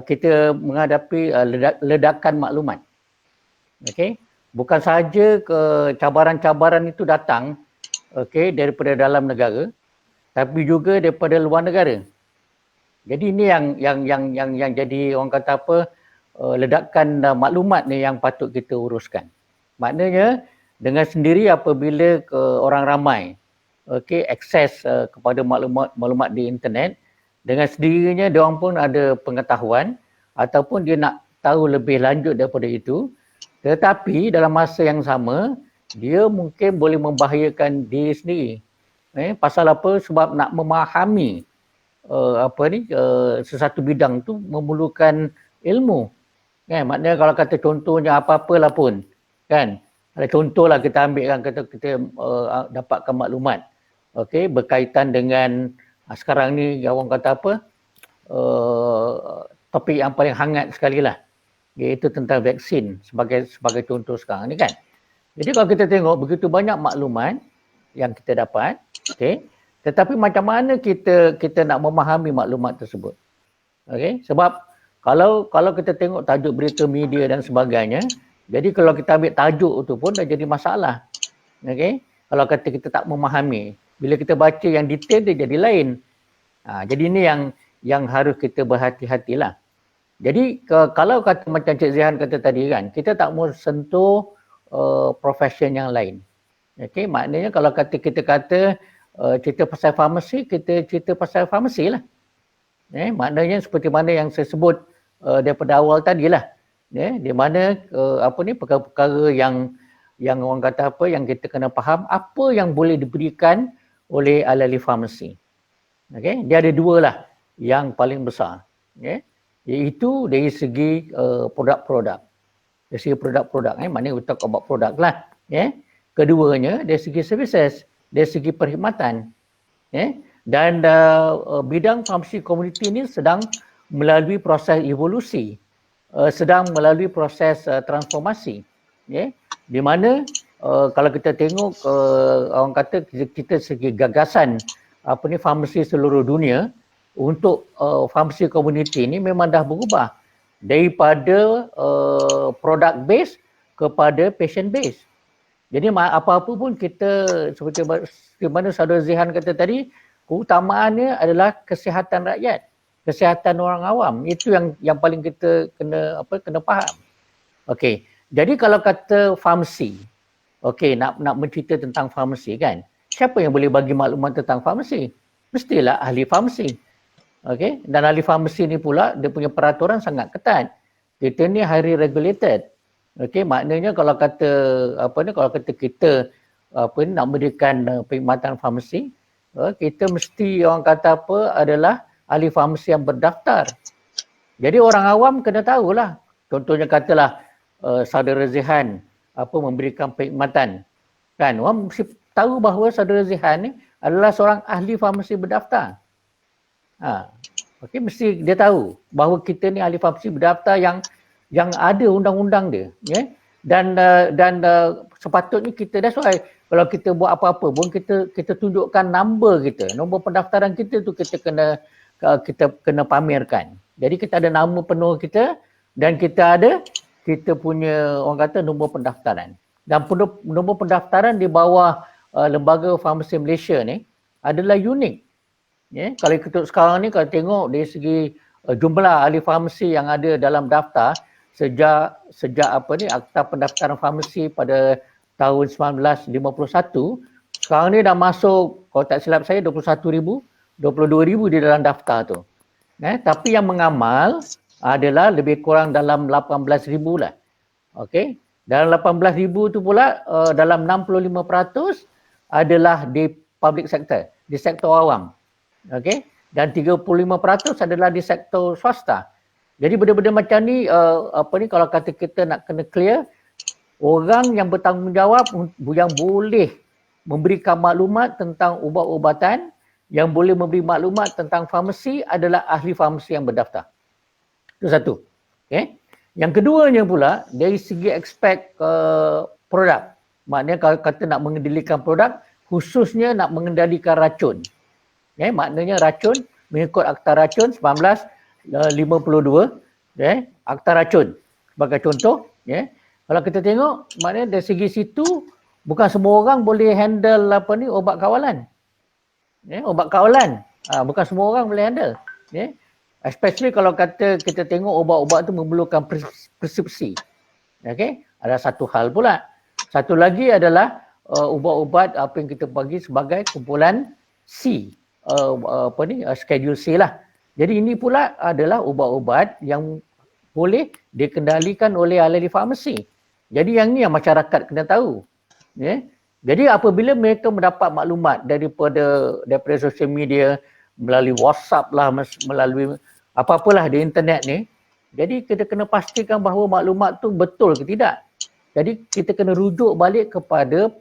kita menghadapi ledakan maklumat. Okey, bukan sahaja cabaran-cabaran itu datang daripada dalam negara, tapi juga daripada luar negara. Jadi ini yang jadi orang kata apa, ledakan maklumat ni yang patut kita uruskan. Maknanya dengan sendiri apabila orang ramai akses kepada maklumat di internet, dengan sendirinya dia orang pun ada pengetahuan ataupun dia nak tahu lebih lanjut daripada itu, tetapi dalam masa yang sama dia mungkin boleh membahayakan diri sendiri. Pasal apa? Sebab nak memahami sesuatu bidang tu memerlukan ilmu. Maknanya kalau kata contohnya apa-apalah pun, kan? Ada contohlah kita ambil kan, kita dapatkan maklumat berkaitan dengan sekarang ni orang kata apa, topik yang paling hangat sekali lah, iaitu tentang vaksin sebagai contoh sekarang ni kan. Jadi kalau kita tengok begitu banyak maklumat yang kita dapat, tetapi macam mana kita nak memahami maklumat tersebut? Sebab kalau kita tengok tajuk berita media dan sebagainya, jadi kalau kita ambil tajuk itu pun dah jadi masalah. Kalau kata kita tak memahami, bila kita baca yang detail dia jadi lain. Jadi ini yang harus kita berhati-hatilah. Jadi kalau kata macam Cik Zehan kata tadi kan, kita tak mau sentuh profession yang lain. Maknanya kalau kita kata cerita pasal farmasi, kita cerita pasal farmasi lah. Maknanya seperti mana yang saya sebut daripada awal tadi lah. Di mana perkara-perkara yang orang kata apa, yang kita kena faham apa yang boleh diberikan oleh ahli farmasi. Dia ada dua lah yang paling besar. Iaitu dari segi produk-produk. Dari segi produk-produk, maknanya kita talk about produk lah. Keduanya dari segi services, dari segi perkhidmatan. Dan bidang farmasi komuniti ini sedang melalui proses evolusi, sedang melalui proses transformasi. Di mana kalau kita tengok orang kata kita segi gagasan farmasi seluruh dunia untuk farmasi komuniti ini memang dah berubah daripada product base kepada patient base. Jadi apa-apa pun kita seperti mana Saudara Zehan kata tadi, keutamaannya adalah kesihatan rakyat, kesihatan orang awam. Itu yang paling kita kena faham. Jadi kalau kata farmasi, okey, nak mencerita tentang farmasi kan, siapa yang boleh bagi maklumat tentang farmasi? Mestilah ahli farmasi. Okey, dan ahli farmasi ni pula dia punya peraturan sangat ketat. Kita ni highly regulated. Okey, maknanya kalau kata kalau kata kita nak mendirikan perkhidmatan farmasi, kita mesti orang kata adalah ahli farmasi yang berdaftar. Jadi orang awam kena tahulah. Contohnya katalah saudara Zihan memberikan perkhidmatan. Kan, orang mesti tahu bahawa saudara Zihan ni adalah seorang ahli farmasi berdaftar. Okey, mesti dia tahu bahawa kita ni ahli farmasi berdaftar yang ada undang-undang dia, ya. Dan sepatutnya kita, that's why kalau kita buat apa-apa pun kita tunjukkan nombor pendaftaran kita tu kita kena pamerkan. Jadi kita ada nama penuh kita dan kita punya orang kata nombor pendaftaran. Dan nombor pendaftaran di bawah lembaga farmasi Malaysia ni adalah unik. Ya, kalau kita sekarang ni kalau tengok dari segi jumlah ahli farmasi yang ada dalam daftar sejak Akta Pendaftaran Farmasi pada tahun 1951, sekarang ni dah masuk, kalau tak silap saya, 22,000 di dalam daftar tu. Tapi yang mengamal adalah lebih kurang dalam 18,000 lah. Okey, dalam 18,000 tu pula dalam 65% adalah di public sector, di sektor awam. Okey, dan 35% adalah di sektor swasta. Jadi benda-benda macam ni kalau kata kita nak kena clear, orang yang bertanggungjawab yang boleh memberikan maklumat tentang ubat-ubatan, yang boleh memberi maklumat tentang farmasi adalah ahli farmasi yang berdaftar. Itu satu. Okey. Yang keduanya pula dari segi aspek produk. Maknanya kalau kata nak mengendalikan produk, khususnya nak mengendalikan racun. Maknanya racun mengikut Akta Racun 1952, Akta Racun sebagai contoh. Kalau kita tengok, maknanya dari segi situ bukan semua orang boleh handle obat kawalan. Obat kawalan bukan semua orang boleh handle. Especially kalau kata kita tengok obat-ubat tu memerlukan preskripsi. Okey, ada satu hal pula. Satu lagi adalah ubat-ubat apa yang kita bagi sebagai kumpulan C. Schedule C lah. Jadi ini pula adalah ubat-ubat yang boleh dikendalikan oleh ahli farmasi. Jadi yang ni yang masyarakat kena tahu. Jadi apabila mereka mendapat maklumat daripada sosial media, melalui WhatsApp lah, melalui apa-apalah di internet ni, jadi kita kena pastikan bahawa maklumat tu betul ke tidak. Jadi kita kena rujuk balik kepada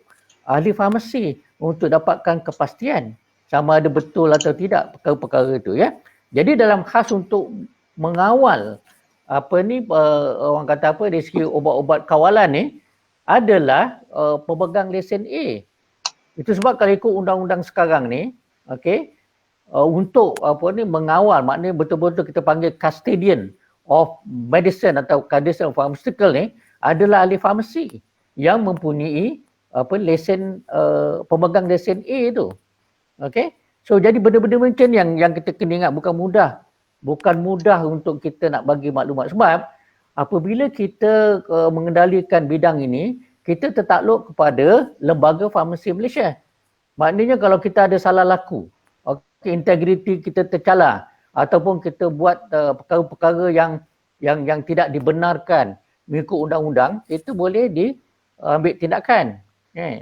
ahli farmasi untuk dapatkan kepastian sama ada betul atau tidak perkara-perkara itu, ya. Jadi dalam khas untuk mengawal orang kata dari segi obat-ubat kawalan ni adalah pemegang lesen A. Itu sebab kalau ikut undang-undang sekarang ni, okey, untuk mengawal, maknanya betul-betul kita panggil custodian of medicine atau custodian of pharmaceutical ni adalah ahli farmasi yang mempunyai lesen pemegang lesen A tu. Okey. So jadi benda-benda macam yang kita kena ingat bukan mudah untuk kita nak bagi maklumat, sebab apabila kita mengendalikan bidang ini, kita tertakluk kepada Lembaga Farmasi Malaysia. Maknanya kalau kita ada salah laku, integriti kita tercalar ataupun kita buat perkara-perkara yang tidak dibenarkan mengikut undang-undang, itu boleh diambil tindakan.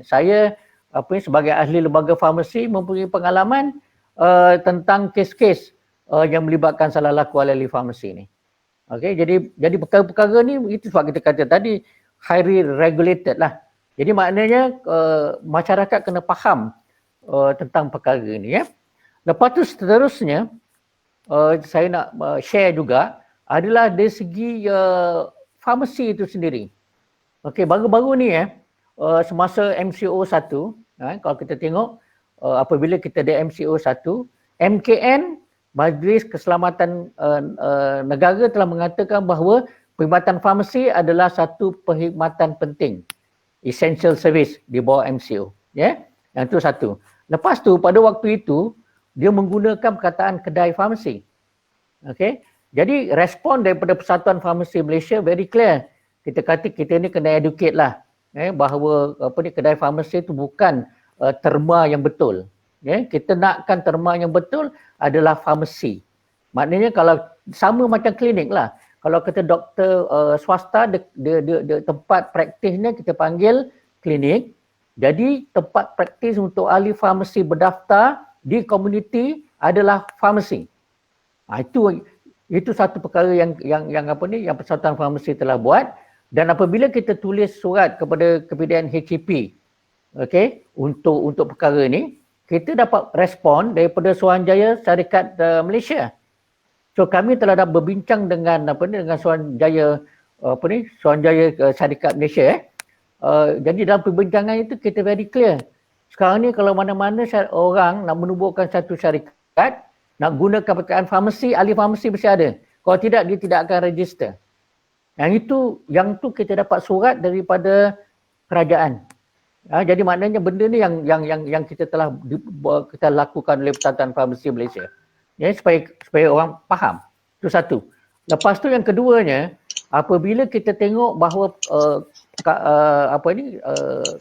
Saya sebagai ahli lembaga farmasi mempunyai pengalaman tentang kes-kes yang melibatkan salah laku ahli farmasi ni. Okey, jadi perkara-perkara ni itu sebab kita kata tadi highly regulated lah. Jadi maknanya masyarakat kena faham tentang perkara ni, ya. Lepas tu seterusnya saya nak share juga adalah dari segi farmasi itu sendiri. Okey, baru-baru ni semasa MCO 1, kalau kita tengok apabila kita ada MCO 1, MKN, Majlis Keselamatan Negara telah mengatakan bahawa perkhidmatan farmasi adalah satu perkhidmatan penting, essential service di bawah MCO. Yang itu satu. Lepas tu pada waktu itu dia menggunakan perkataan kedai farmasi. Okey. Jadi respon daripada Persatuan Farmasi Malaysia very clear. Kita kata kita ni kena educate lah. bahawa kedai farmasi itu bukan terma yang betul. Kita nakkan terma yang betul adalah farmasi. Maknanya kalau sama macam klinik lah. Kalau kita doktor swasta, tempat praktisnya kita panggil klinik. Jadi tempat praktis untuk ahli farmasi berdaftar di komuniti adalah farmasi. Itu satu perkara yang Persatuan Farmasi telah buat, dan apabila kita tulis surat kepada Kebidayan HCP untuk perkara ini, kita dapat respon daripada Suruhanjaya Syarikat Malaysia. So kami telah berbincang dengan Suruhanjaya Syarikat Malaysia. Jadi dalam perbincangan itu kita very clear. Sekarang ni kalau mana-mana orang nak menubuhkan satu syarikat, nak gunakan perkataan farmasi, ahli farmasi mesti ada. Kalau tidak, dia tidak akan register. Yang tu kita dapat surat daripada kerajaan. Jadi maknanya benda ni yang kita telah kita lakukan oleh Persatuan Farmasi Malaysia. Supaya orang faham. Itu satu. Lepas tu yang keduanya, apabila kita tengok bahawa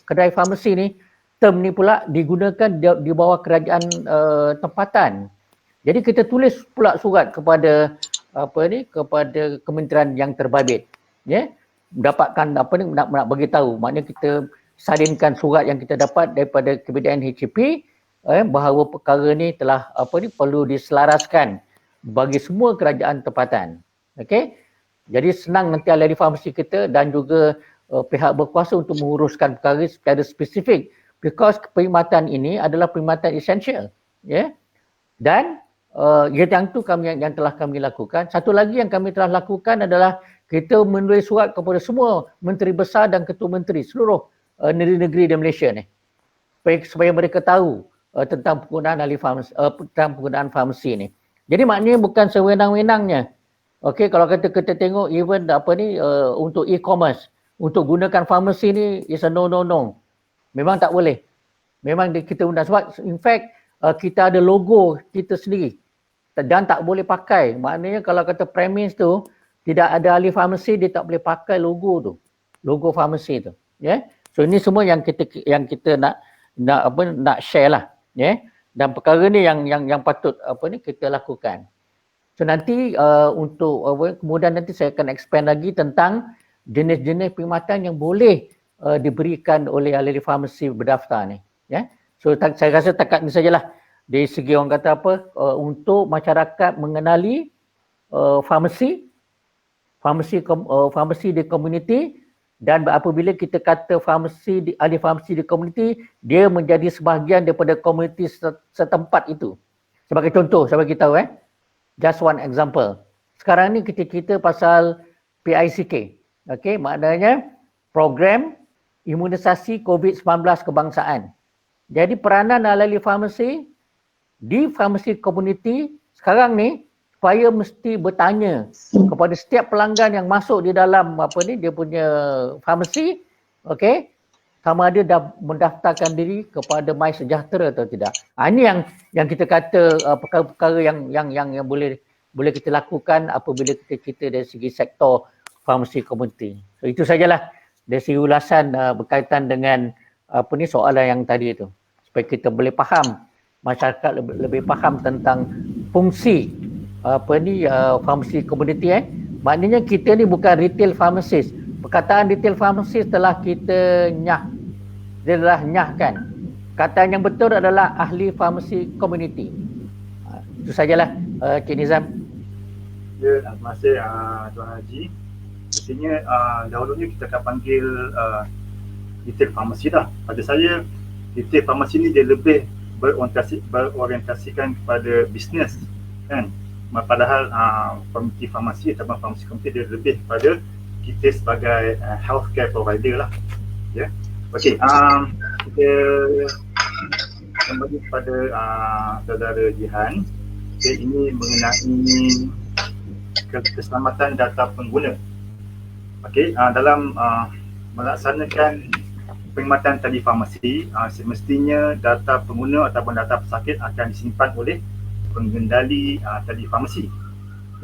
kedai farmasi ni, term ni pula digunakan di bawah kerajaan tempatan. Jadi kita tulis pula surat kepada kepada kementerian yang terbabit. Dapatkan nak bagi tahu. Maknanya kita salinkan surat yang kita dapat daripada Kebidayan HCP bahawa perkara ni telah perlu diselaraskan bagi semua kerajaan tempatan. Okey. Jadi senang nanti ahli farmasi kita dan juga pihak berkuasa untuk menguruskan perkara secara spesifik, because perkhidmatan ini adalah perkhidmatan esensial. Dan yang tu yang telah kami lakukan. Satu lagi yang kami telah lakukan adalah kita menulis surat kepada semua menteri besar dan ketua menteri seluruh negeri-negeri di Malaysia ni, supaya mereka tahu tentang penggunaan penggunaan farmasi ni. Jadi maknanya bukan sewenang-wenangnya. Okey, kalau kita tengok even untuk e-commerce, untuk gunakan farmasi ni is a no. Memang tak boleh. Memang kita undang, sebab in fact kita ada logo kita sendiri dan tak boleh pakai. Maknanya kalau kata premis tu tidak ada ahli farmasi, dia tak boleh pakai logo tu. Logo farmasi tu. So ini semua yang kita nak share lah. Dan perkara ni yang patut kita lakukan. So nanti kemudian nanti saya akan expand lagi tentang jenis-jenis perkhidmatan yang boleh diberikan oleh ahli farmasi berdaftar ni. So saya rasa takat ni sajalah dari segi orang kata untuk masyarakat mengenali farmasi di komuniti, dan apabila kita kata ahli farmasi di komuniti, dia menjadi sebahagian daripada komuniti setempat itu. Sebagai contoh, saya bagi tahu just one example. Sekarang ni kita cerita pasal PICK. Okey, maknanya program imunisasi COVID-19 kebangsaan. Jadi peranan ahli farmasi di farmasi komuniti sekarang ni, supaya mesti bertanya kepada setiap pelanggan yang masuk di dalam dia punya farmasi, okey, sama ada dah mendaftarkan diri kepada MySejahtera atau tidak. Ini yang kita kata perkara-perkara yang boleh kita lakukan apabila kita cerita dari segi sektor farmasi komuniti. So itu sajalah dari segi ulasan berkaitan dengan soalan yang tadi itu, supaya kita boleh faham, masyarakat lebih faham tentang fungsi farmasi komuniti. Maknanya kita ni bukan retail pharmacist. Perkataan retail pharmacist telah kita nyahkan. Kataan yang betul adalah ahli farmasi komuniti. Itu sajalah Cik Nizam. Ya, terima kasih Tuan Haji. Mestinya dahulunya kita akan panggil retail pharmacy dah. Pada saya, retail pharmacy ni dia lebih berorientasikan kepada bisnes, kan. Padahal komiti farmasi atau farmasi komiti dia lebih kepada kita sebagai healthcare provider lah. Okey, kita kembali kepada saudara Jihan. Ini mengenai keselamatan data pengguna. Okey, dalam melaksanakan perkhidmatan telefarmasi, semestinya data pengguna ataupun data pesakit akan disimpan oleh pengendali telefarmasi.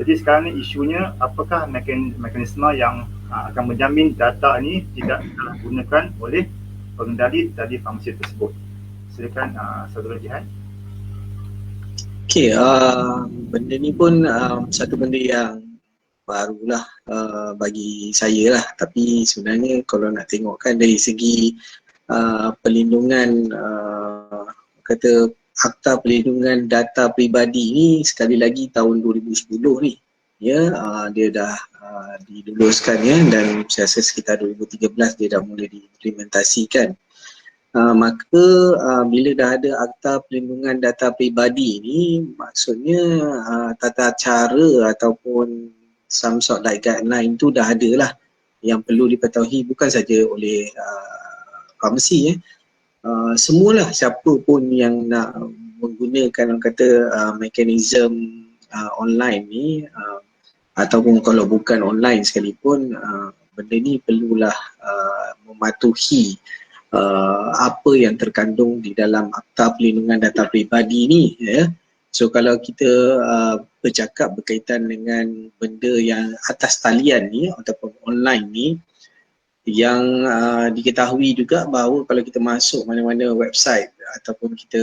Jadi sekarang ni isunya, apakah mekanisme yang akan menjamin data ni tidak disalahgunakan oleh pengendali tadi farmasi tersebut. Silakan Saudara Jihan. Okey, benda ni pun satu benda yang barulah bagi saya lah, tapi sebenarnya kalau nak tengok kan dari segi pelindungan kata Akta Pelindungan Data Pribadi ni sekali lagi tahun 2010 ni ya, dia dah diluluskan ya, dan saya rasa sekitar 2013 dia dah mula diimplementasikan. Maka bila dah ada Akta Pelindungan Data Pribadi ni, maksudnya tata cara ataupun some sort like guideline tu dah ada lah, yang perlu diketahui bukan saja oleh farmasi ya. Semualah siapa pun yang nak menggunakan orang kata mekanisme online ni, ataupun kalau bukan online sekalipun, benda ni perlulah mematuhi apa yang terkandung di dalam Akta Pelindungan Data Pribadi ni ya. So kalau kita bercakap berkaitan dengan benda yang atas talian ni ataupun online ni, yang diketahui juga bahawa kalau kita masuk mana-mana website ataupun kita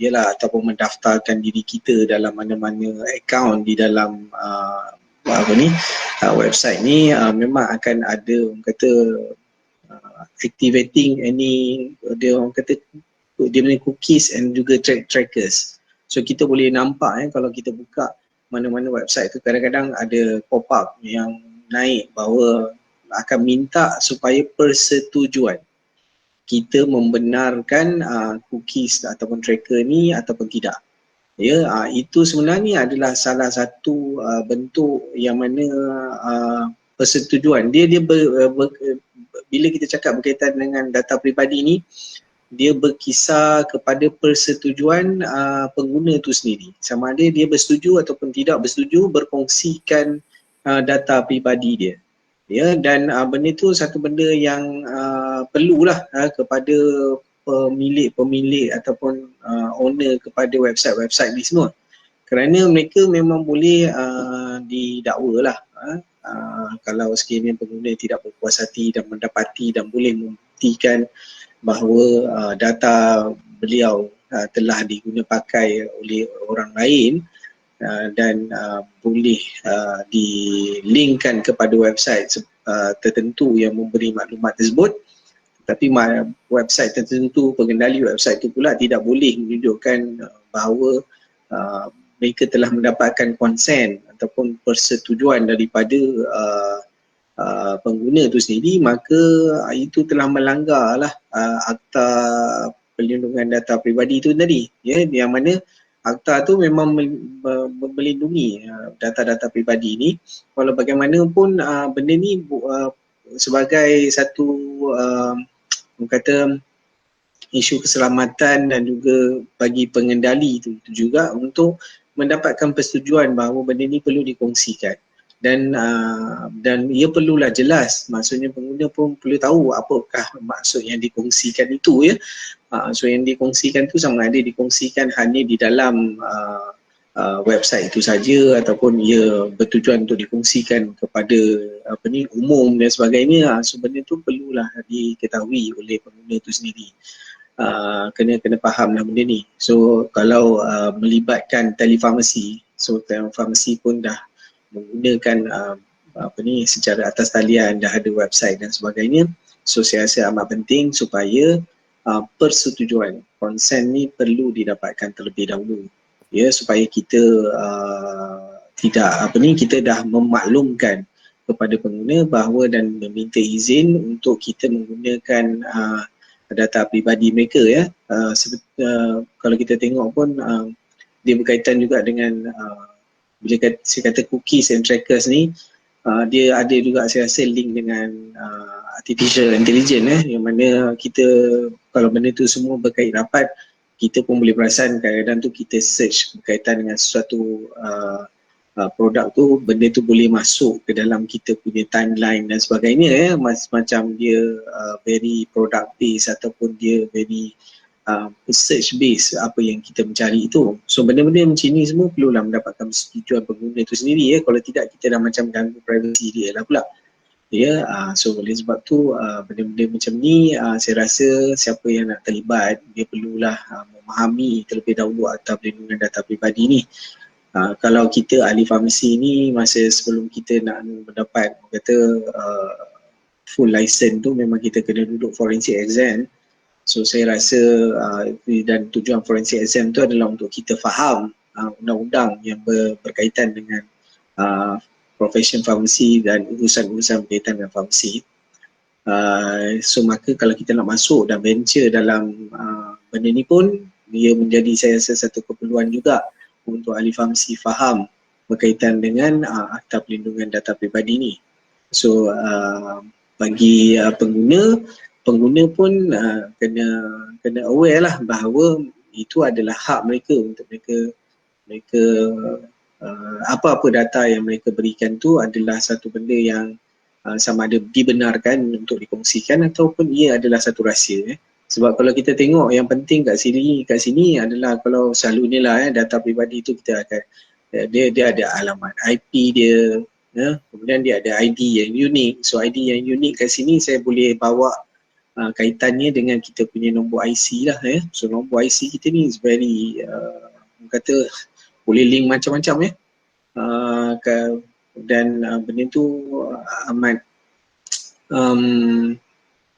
ataupun mendaftarkan diri kita dalam mana-mana akaun di dalam website ni, memang akan ada orang kata activating any dia orang kata dia punya cookies and juga trackers. So kita boleh nampak kalau kita buka mana-mana website tu, kadang-kadang ada pop-up yang naik bahawa akan minta supaya persetujuan kita membenarkan cookies ataupun tracker ni ataupun tidak. Ya, itu sebenarnya adalah salah satu bentuk yang mana persetujuan dia bila kita cakap berkaitan dengan data peribadi ni, dia berkisar kepada persetujuan pengguna tu sendiri. Sama ada dia bersetuju ataupun tidak bersetuju berkongsikan data peribadi dia. Ya, dan benda tu satu benda yang perlulah kepada pemilik ataupun owner kepada website-website ni semua. Kerana mereka memang boleh didakwa lah kalau sekiranya pengguna tidak berpuas hati dan mendapati dan boleh membuktikan bahawa data beliau telah diguna pakai oleh orang lain dan boleh dilinkkan kepada website tertentu yang memberi maklumat tersebut, tapi website tertentu, pengendali website itu pula tidak boleh menunjukkan bahawa mereka telah mendapatkan konsen ataupun persetujuan daripada pengguna itu sendiri, maka itu telah melanggarlah Akta Pelindungan Data Pribadi itu tadi ya, yang mana Akta tu memang melindungi data-data pribadi ni. Walau bagaimanapun benda ni sebagai satu kata isu keselamatan dan juga bagi pengendali itu juga untuk mendapatkan persetujuan bahawa benda ni perlu dikongsikan. Dan ia perlulah jelas, maksudnya pengguna pun perlu tahu apakah maksud yang dikongsikan itu ya. So yang dikongsikan tu sama ada dikongsikan hanya di dalam website itu saja ataupun ia bertujuan untuk dikongsikan kepada umum dan sebagainya. So benda tu perlulah diketahui oleh pengguna itu sendiri. Kena fahamlah benda ni. So kalau melibatkan telefarmasi, so telefarmasi pun dah menggunakan secara atas talian, dah ada website dan sebagainya. So saya rasa amat penting supaya persetujuan, konsen ni perlu didapatkan terlebih dahulu ya, supaya kita kita dah memaklumkan kepada pengguna bahawa dan meminta izin untuk kita menggunakan data peribadi mereka ya. Kalau kita tengok pun dia berkaitan juga dengan bila saya kata cookies and trackers ni, dia ada juga saya rasa link dengan artificial intelligence yang mana kita kalau benda tu semua berkait rapat, kita pun boleh perasan kadang-kadang tu kita search berkaitan dengan sesuatu produk tu, benda tu boleh masuk ke dalam kita punya timeline dan sebagainya ya, macam dia very product based ataupun dia very search base apa yang kita mencari itu. So benda-benda macam ni semua perlulah mendapatkan persetujuan pengguna itu sendiri ya, kalau tidak kita dah macam ganggu privacy dia lah pula. Ya, so oleh sebab tu benda-benda macam ni saya rasa siapa yang nak terlibat dia perlulah memahami terlebih dahulu Akta Perlindungan Data Peribadi ni. Kalau kita ahli farmasi ni masa sebelum kita nak mendapat kata full license tu memang kita kena duduk forensic exam. So saya rasa dan tujuan forensic exam tu adalah untuk kita faham undang-undang yang berkaitan dengan profession farmasi dan urusan-urusan berkaitan dengan farmasi. So maka kalau kita nak masuk dan venture dalam benda ni pun dia menjadi saya rasa satu keperluan juga untuk ahli farmasi faham berkaitan dengan Akta Perlindungan Data Peribadi ni. So bagi pengguna pun kena aware lah bahawa itu adalah hak mereka untuk mereka apa-apa data yang mereka berikan tu adalah satu benda yang sama ada dibenarkan untuk dikongsikan ataupun ia adalah satu rahsia. Sebab kalau kita tengok yang penting kat sini adalah kalau selalunya lah data peribadi tu kita akan dia ada alamat IP dia, kemudian dia ada ID yang unik. So ID yang unik kat sini saya boleh bawa kaitannya dengan kita punya nombor IC lah. So nombor IC kita ni is very kata boleh link macam-macam dan benda tu amat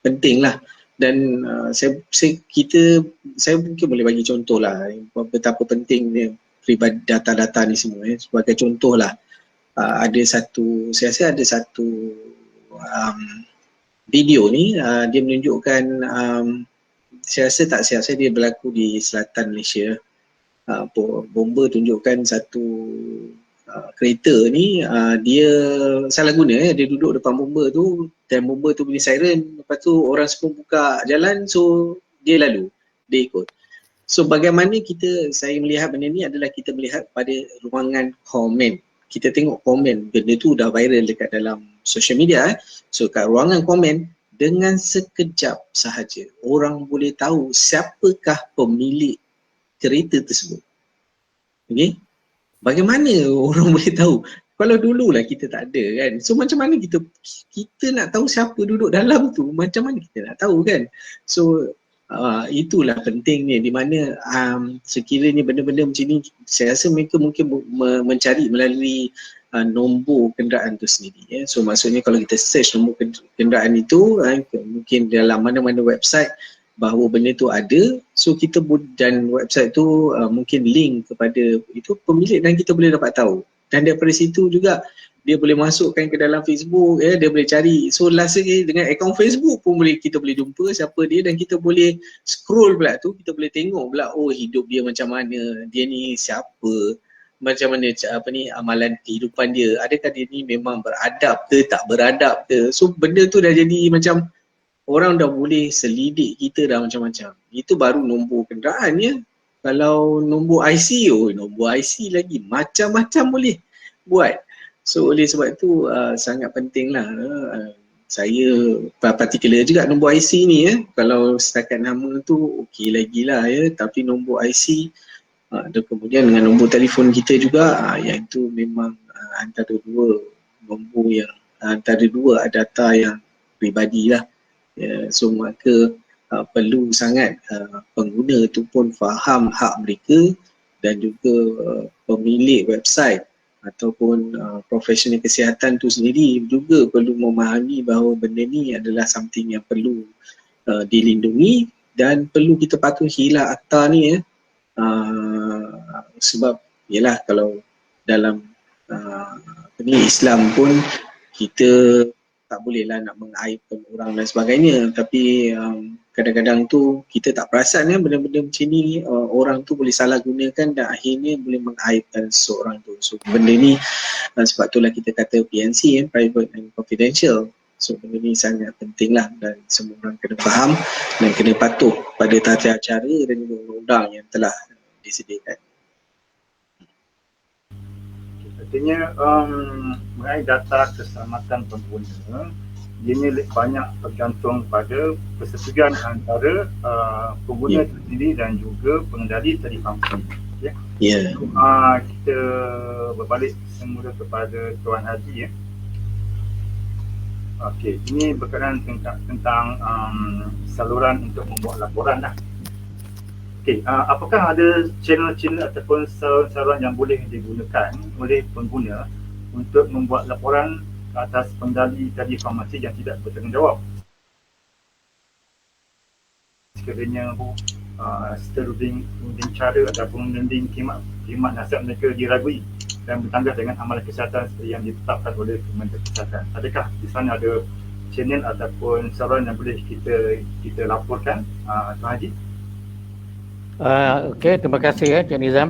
penting lah. Dan saya mungkin boleh bagi contoh lah betapa pentingnya peribadi data-data ni semua. Sebagai contoh lah, saya rasa ada satu video ni dia menunjukkan saya rasa tak silap saya dia berlaku di selatan Malaysia. Bomba tunjukkan satu kereta ni dia salah guna dia duduk depan bomba tu dan bomba tu bunyi siren, lepas tu orang semua buka jalan, so dia lalu, dia ikut. So bagaimana saya melihat benda ni adalah kita melihat pada ruangan komen. Kita tengok komen, benda tu dah viral dekat dalam social media. So kat ruangan komen, dengan sekejap sahaja orang boleh tahu siapakah pemilik kereta tersebut. Okay? Bagaimana orang boleh tahu? Kalau dululah kita tak ada kan. So macam mana kita nak tahu siapa duduk dalam tu? Macam mana kita nak tahu kan? So itulah pentingnya di mana sekiranya benda-benda macam ni saya rasa mereka mungkin mencari melalui nombor kenderaan tu sendiri. So maksudnya kalau kita search nombor kenderaan itu mungkin dalam mana-mana website bahawa benda tu ada, so kita dan website tu mungkin link kepada itu pemilik dan kita boleh dapat tahu. Dan daripada situ juga dia boleh masukkan ke dalam Facebook, dia boleh cari. So last sekali dengan akaun Facebook pun kita boleh jumpa siapa dia dan kita boleh scroll pula tu, kita boleh tengok pula hidup dia macam mana, dia ni siapa, macam mana amalan kehidupan dia, adakah dia ni memang beradab ke tak beradab ke. So benda tu dah jadi macam orang dah boleh selidik kita dah macam-macam. Itu baru nombor kenderaan ya. Kalau nombor IC, nombor IC lagi macam-macam boleh buat. So oleh sebab itu sangat penting lah. Saya particular juga nombor IC ni ya. Kalau setakat nama tu okey lagi lah ya. Tapi nombor IC dan kemudian dengan nombor telefon kita juga yang itu memang antara dua nombor yang antara dua data yang peribadi lah. So maka perlu sangat pengguna tu pun faham hak mereka dan juga pemilik website ataupun profesional kesihatan tu sendiri juga perlu memahami bahawa benda ni adalah something yang perlu dilindungi dan perlu kita patuhilah akta ni sebab yalah kalau dalam Islam pun kita tak bolehlah nak mengaibkan orang dan sebagainya, tapi kadang-kadang tu kita tak perasan benda-benda macam ni orang tu boleh salah gunakan dan akhirnya boleh mengaibkan seseorang tu. So benda ni sebab itulah kita kata PNC private and confidential. So benda ni sangat penting lah dan semua orang kena faham dan kena patuh pada tata cara dan juga undang-undang yang telah disediakan. Artinya mengenai data keselamatan pengguna, dia ni banyak bergantung pada persetujuan antara pengguna itu sendiri dan juga pengendali telefarmasi. Okay? Ya. Kita berbalik semula kepada Tuan Haji ya. Okey, ini berkenaan tentang saluran untuk membuat laporan lah. Okey, apakah ada channel-channel ataupun saluran yang boleh digunakan oleh pengguna untuk membuat laporan atas pengendali tadi farmasi yang tidak bertanggungjawab? Sekiranya seterusing cara ataupun mending khidmat nasihat mereka diragui dan bertanggung dengan amalan kesihatan seperti yang ditetapkan oleh Kementerian Kesihatan. Adakah di sana ada channel ataupun saluran yang boleh kita laporkan, Tuan Haji? Okey, terima kasih ya Cik Nizam.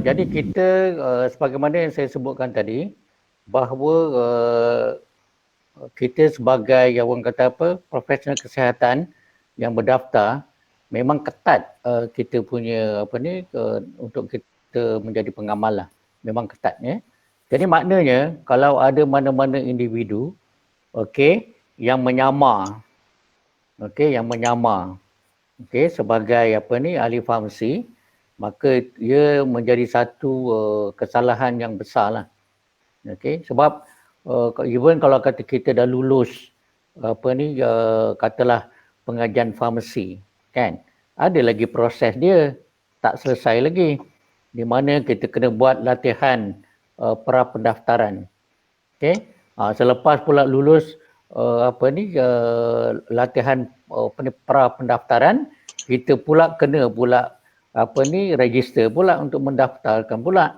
Jadi kita sebagaimana yang saya sebutkan tadi, bahawa kita sebagai orang kata profesional kesihatan yang berdaftar, memang ketat kita punya untuk kita menjadi pengamal lah. Memang ketat ya. Jadi maknanya kalau ada mana-mana individu yang menyamar sebagai ahli farmasi, maka ia menjadi satu kesalahan yang besar lah. Sebab even kalau kata kita dah lulus katalah pengajian farmasi, kan, ada lagi proses dia tak selesai lagi, di mana kita kena buat latihan pra pendaftaran. Selepas pula lulus latihan pra pendaftaran, kita pula kena pula register pula untuk mendaftarkan pula.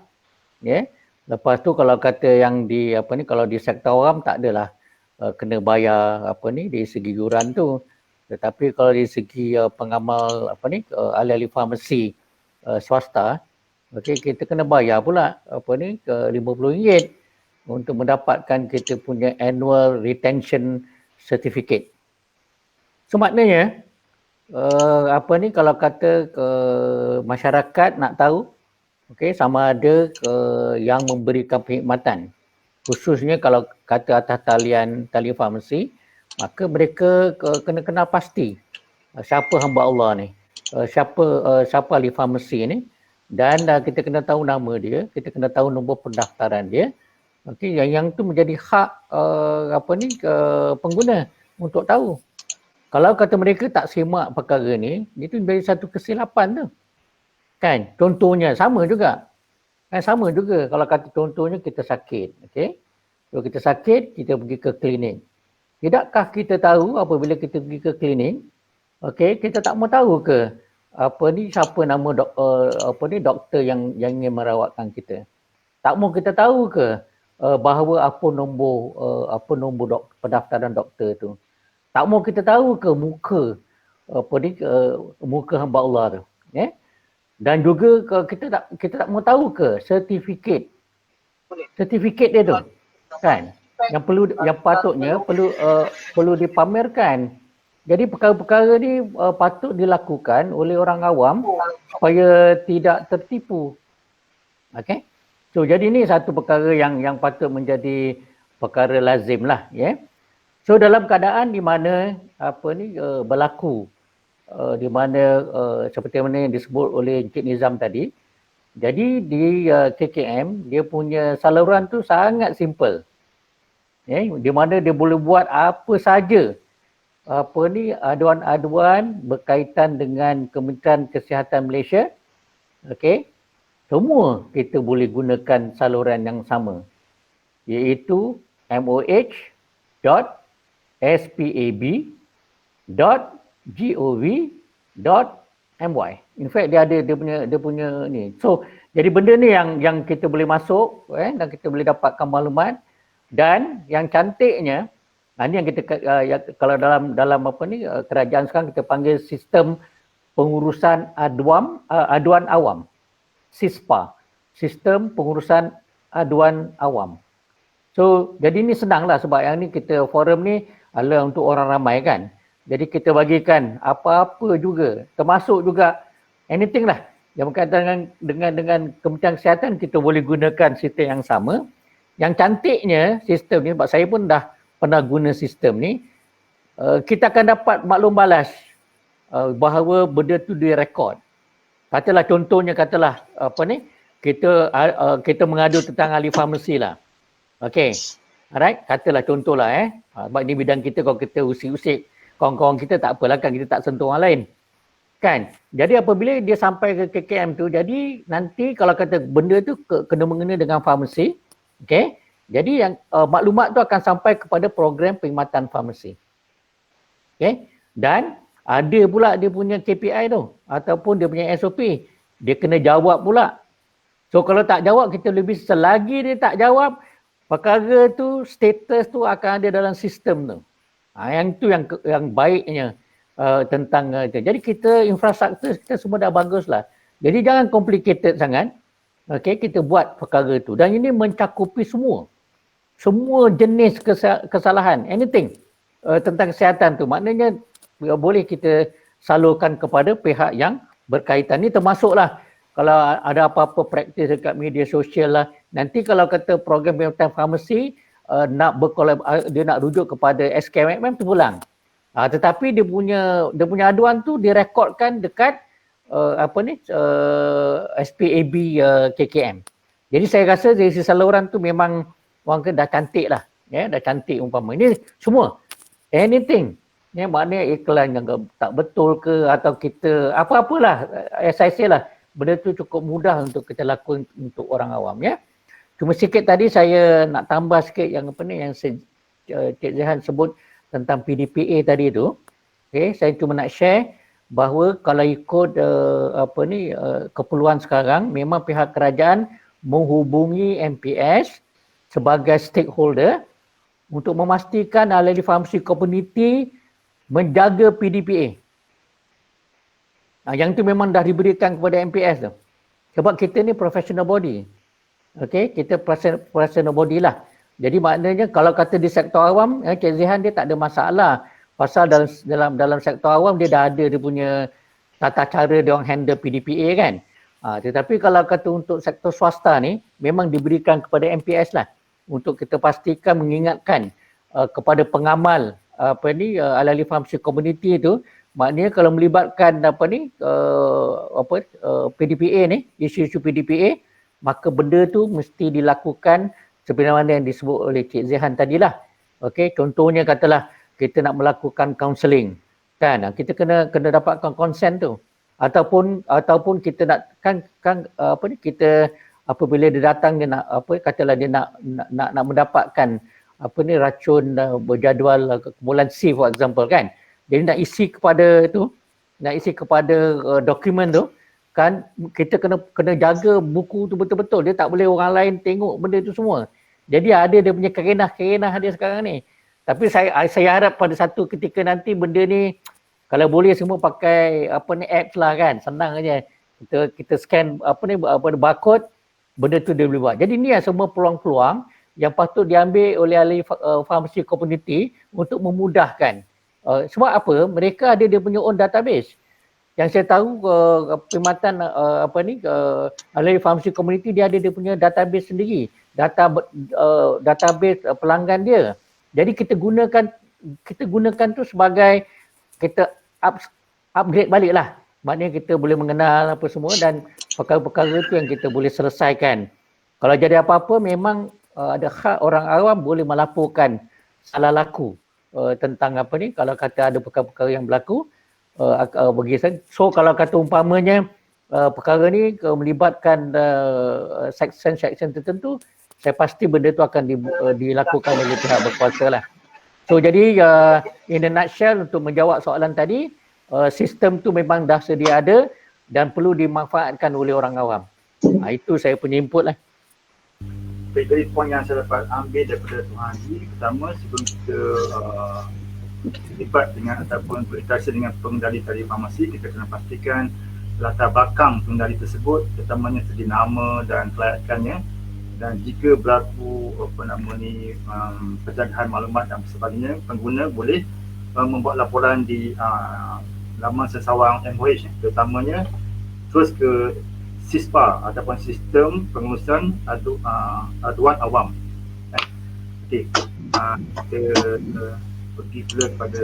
Lepas tu kalau kata yang di kalau di sektor awam tak adalah kena bayar di segi yuran tu. Tetapi kalau di segi pengamal ahli-ahli farmasi swasta, kita kena bayar pula RM50 untuk mendapatkan kita punya annual retention certificate. So maknanya kalau kata masyarakat nak tahu sama ada yang memberikan perkhidmatan, khususnya kalau kata atas talian farmasi, maka mereka kena kenal pasti siapa hamba Allah ni, siapa ahli farmasi ni, dan kita kena tahu nama dia, kita kena tahu nombor pendaftaran dia. Yang tu menjadi hak pengguna untuk tahu. Kalau kata mereka tak semak perkara ni, itu menjadi satu kesilapan tu. Kan? Contohnya sama juga. Sama juga kalau kata contohnya kita sakit, Kalau kita sakit, kita pergi ke klinik. Tidakkah kita tahu apabila kita pergi ke klinik, kita tak mau tahu ke siapa nama doktor yang ingin merawatkan kita. Tak mau kita tahu ke bahawa apa nombor pendaftaran doktor tu. Tak mau kita tahu ke muka muka hamba Allah tu. Dan juga kita tak mau tahu ke sertifikat dia tu. Kan? Yang patutnya perlu dipamerkan. Jadi perkara-perkara ni patut dilakukan oleh orang awam supaya tidak tertipu. So jadi ni satu perkara yang patut menjadi perkara lazim lah, So dalam keadaan di mana berlaku di mana seperti mana yang disebut oleh Encik Nizam tadi, jadi di KKM dia punya saluran tu sangat simple. Di mana dia boleh buat apa saja aduan-aduan berkaitan dengan Kementerian Kesihatan Malaysia. Semua kita boleh gunakan saluran yang sama, iaitu moh.spab.gov.my. In fact dia ada dia punya ni. So jadi benda ni yang kita boleh masuk dan kita boleh dapatkan maklumat. Dan yang cantiknya, ini yang kita kalau dalam kerajaan sekarang kita panggil sistem pengurusan aduan awam. SISPA, Sistem Pengurusan Aduan Awam. So, jadi ni senanglah sebab yang ni kita forum ni adalah untuk orang ramai kan. Jadi kita bagikan apa-apa juga, termasuk juga anything lah yang berkaitan dengan Kementerian Kesihatan, kita boleh gunakan sistem yang sama. Yang cantiknya sistem ni, sebab saya pun dah pernah guna sistem ni, kita akan dapat maklum balas bahawa benda tu direkod. Katalah contohnya kita mengadu tentang ahli farmasi lah. Alright, katalah contohlah sebab ini bidang kita, kalau kita usik-usik kawan-kawan kita tak apalah kan, kita tak sentuh orang lain. Kan? Jadi apabila dia sampai ke KKM tu, jadi nanti kalau kata benda tu kena mengena dengan farmasi, okey. Jadi yang maklumat tu akan sampai kepada program perkhidmatan farmasi. Okey. Dan ada pula dia punya KPI tu ataupun dia punya SOP. Dia kena jawab pula. So kalau tak jawab, kita lebih selagi dia tak jawab, perkara tu, status tu akan ada dalam sistem tu. Yang tu yang baiknya tentang itu. Jadi kita infrastruktur kita semua dah bagus lah. Jadi jangan complicated sangat. Okay, kita buat perkara tu. Dan ini mencakupi semua jenis kesalahan, anything tentang kesihatan tu. Maknanya boleh kita salurkan kepada pihak yang berkaitan. Ini termasuklah kalau ada apa-apa praktis dekat media sosial lah. Nanti kalau kata program perkhidmatan farmasi dia nak rujuk kepada SKMM tu pulang. Tetapi dia punya aduan tu direkodkan dekat SPAB KKM. Jadi saya rasa dari sisi saluran tu memang orang kata dah cantik lah. Dah cantik umpama. Ini semua. Anything. Maknanya iklan yang tak betul ke atau kita apa-apalah. Saya say lah. Benda tu cukup mudah untuk kita lakukan untuk orang awam. Cuma sikit tadi saya nak tambah sikit yang yang Cik Zehan sebut tentang PDPA tadi tu. Okay, saya cuma nak share bahawa kalau ikut keperluan sekarang, memang pihak kerajaan menghubungi MPS sebagai stakeholder untuk memastikan ahli farmasi community menjaga PDPA. Yang tu memang dah diberikan kepada MPS tu. Sebab kita ni professional body. Okay, kita professional body lah. Jadi maknanya kalau kata di sektor awam, Cik Zehan dia tak ada masalah. Pasal dalam sektor awam dia dah ada dia punya tata cara dia orang handle PDPA kan. Tetapi kalau kata untuk sektor swasta ni, memang diberikan kepada MPS lah. Untuk kita pastikan mengingatkan kepada pengamal ahli farmasi community tu, maknanya kalau melibatkan PDPA ni, isu-isu PDPA, maka benda tu mesti dilakukan seperti mana yang disebut oleh Cik Zehan tadilah. Okey, contohnya katalah kita nak melakukan counselling, kan? Kita kena dapatkan consent tu. Ataupun kita nak kita apabila dia datang dia nak katalah dia nak mendapatkan racun berjadual kumpulan C for example kan. Jadi nak isi kepada dokumen tu kan, kita kena jaga buku tu betul-betul. Dia tak boleh orang lain tengok benda tu semua. Jadi ada dia punya kerenah dia sekarang ni. Tapi saya harap pada satu ketika nanti benda ni kalau boleh semua pakai apps lah kan. Senang aja. Kita scan barcode, benda tu dia boleh buat. Jadi ni semua peluang-peluang yang patut diambil oleh ahli farmasi community untuk memudahkan. Sebab apa? Mereka ada dia punya own database. Yang saya tahu perkhidmatan ahli farmasi community dia ada dia punya database sendiri. Database pelanggan dia. Jadi kita gunakan tu sebagai kita upgrade balik lah. Maknanya kita boleh mengenal apa semua dan perkara-perkara tu yang kita boleh selesaikan. Kalau jadi apa-apa memang ada hak orang awam boleh melaporkan salah laku tentang kalau kata ada perkara-perkara yang berlaku bagi saya. So kalau kata umpamanya perkara ni melibatkan section tertentu, saya pasti benda tu akan dilakukan oleh pihak berkuasa lah. So jadi in a nutshell untuk menjawab soalan tadi, sistem tu memang dah sedia ada dan perlu dimanfaatkan oleh orang awam. Itu saya punya input lah. Baik, dari poin yang saya dapat ambil daripada Tuan Haji, pertama sebelum kita terlibat dengan ataupun berinteraksi dengan pengendali tadi farmasi, kita kena pastikan latar belakang pengendali tersebut, terutamanya segi nama dan kelayakannya. Dan jika berlaku penjagaan maklumat dan sebagainya, pengguna boleh membuat laporan di laman sesawang MOH, terutamanya terus ke SISPA ataupun Sistem Pengurusan Aduan Awam. Okey, kita pergi pula kepada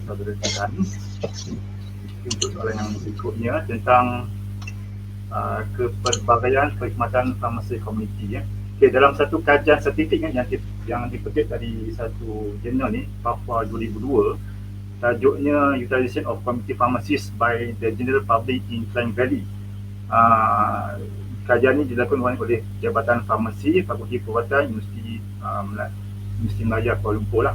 saudara Zehan untuk soalan yang berikutnya tentang kepelbagaian perkhidmatan farmasi komuniti. Okay, dalam satu kajian saintifik yang dipetik dari satu jurnal ni, Papua 2002, tajuknya Utilization of Community Pharmacists by the General Public in Klang Valley. Kajian ini dilakukan oleh Jabatan Farmasi Fakulti Perubatan Universiti Melayu Kuala Lumpur lah.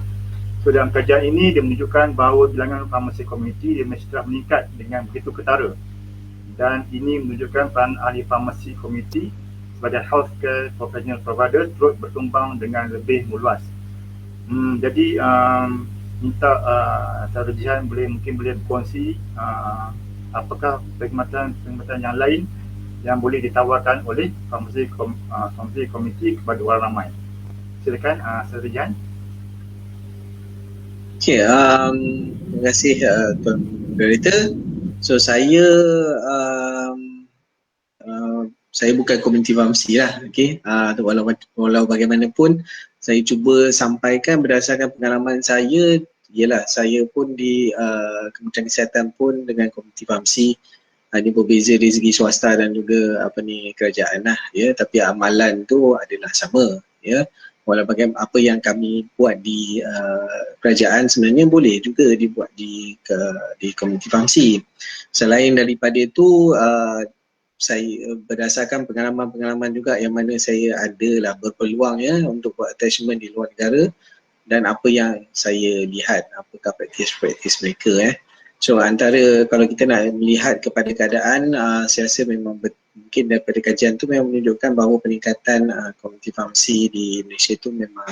So dalam kajian ini dia menunjukkan bahawa bilangan farmasi komuniti dia masih telah meningkat dengan begitu ketara, dan ini menunjukkan peran ahli farmasi komuniti sebagai healthcare professional provider turut berkembang dengan lebih meluas. Jadi minta Saudara Jihan mungkin boleh berkongsi apakah perkhidmatan yang lain yang boleh ditawarkan oleh farmasi komuniti kepada orang ramai. Silakan Saudara Jihan. Okay, terima kasih Tuan Moderator. So saya bukan community pharmacy lah, okay. Walau bagaimanapun saya cuba sampaikan berdasarkan pengalaman saya, ialah saya pun di Kementerian Kesihatan pun dengan community pharmacy. Ini berbeza dari segi swasta dan juga kerajaan lah, ya. Tapi amalan tu adalah sama, ya. Walau bagaimana apa yang kami buat di kerajaan sebenarnya boleh juga dibuat di community pharmacy. Selain daripada itu, saya berdasarkan pengalaman-pengalaman juga yang mana saya adalah berpeluang, ya, untuk buat attachment di luar negara, dan apa yang saya lihat, apakah praktis mereka, ya. So antara kalau kita nak melihat kepada keadaan, saya rasa memang mungkin daripada kajian tu memang menunjukkan bahawa peningkatan community pharmacy di Malaysia tu memang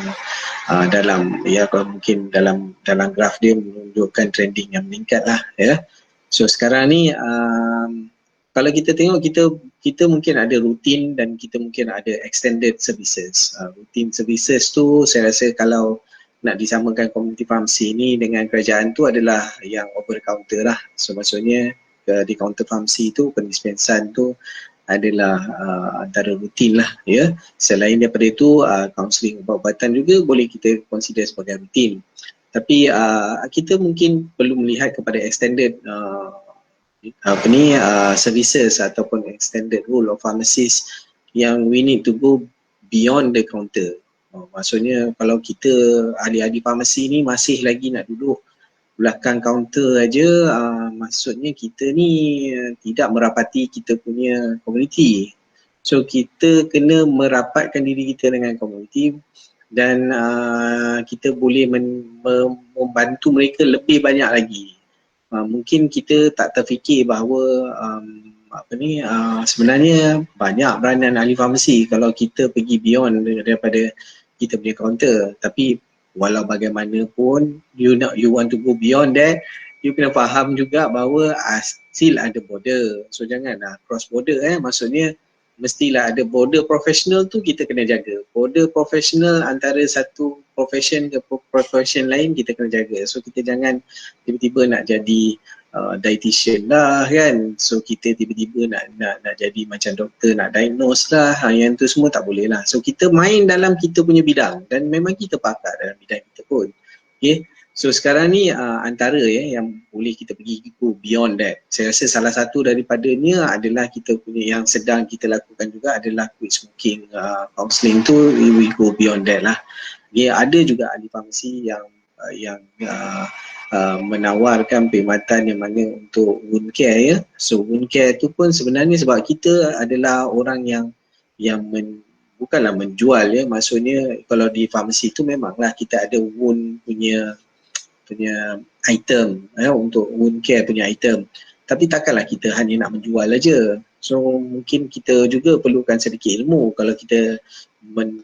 dalam, ya, kalau mungkin dalam graf dia menunjukkan trending yang meningkat lah, ya. So sekarang ni kalau kita tengok, kita mungkin ada rutin dan kita mungkin ada extended services. Routine services tu saya rasa kalau nak disamakan community pharmacy ni dengan kerajaan tu adalah yang over the counter lah. So maksudnya di counter pharmacy tu pendispensan tu adalah antara rutin lah, ya. Selain daripada itu counselling ubat-ubatan juga boleh kita consider sebagai rutin. Tapi kita mungkin perlu melihat kepada extended services ataupun extended role of pharmacist yang we need to go beyond the counter. Maksudnya kalau kita ahli-ahli farmasi ni masih lagi nak duduk belakang kaunter aja, maksudnya kita ni tidak merapati kita punya komuniti. So kita kena merapatkan diri kita dengan komuniti, dan kita boleh membantu mereka lebih banyak lagi. Mungkin kita tak terfikir bahawa sebenarnya banyak peranan ahli farmasi kalau kita pergi beyond daripada kita punya counter. Tapi walau bagaimanapun you want to go beyond that, you kena faham juga bahawa still ada border. So janganlah cross border, maksudnya mestilah ada border professional tu kita kena jaga. Border professional antara satu profession ke profession lain kita kena jaga. So kita jangan tiba-tiba nak jadi dietitian lah, kan. So kita tiba-tiba nak jadi macam doktor, nak diagnose lah, yang tu semua tak boleh lah. So kita main dalam kita punya bidang, dan memang kita pakar dalam bidang kita pun, okay. So sekarang ni antara yang boleh kita pergi go beyond that. Saya rasa salah satu daripadanya adalah kita punya yang sedang kita lakukan juga adalah quit smoking counselling tu, we go beyond that lah. Ada juga ahli farmasi yang menawarkan perkhidmatan yang mana untuk wound care, ya. So wound care tu pun sebenarnya sebab kita adalah orang yang bukanlah menjual, ya. Maksudnya kalau di farmasi tu memanglah kita ada wound punya item, untuk wound care punya item. Tapi takkanlah kita hanya nak menjual aja. So mungkin kita juga perlukan sedikit ilmu kalau kita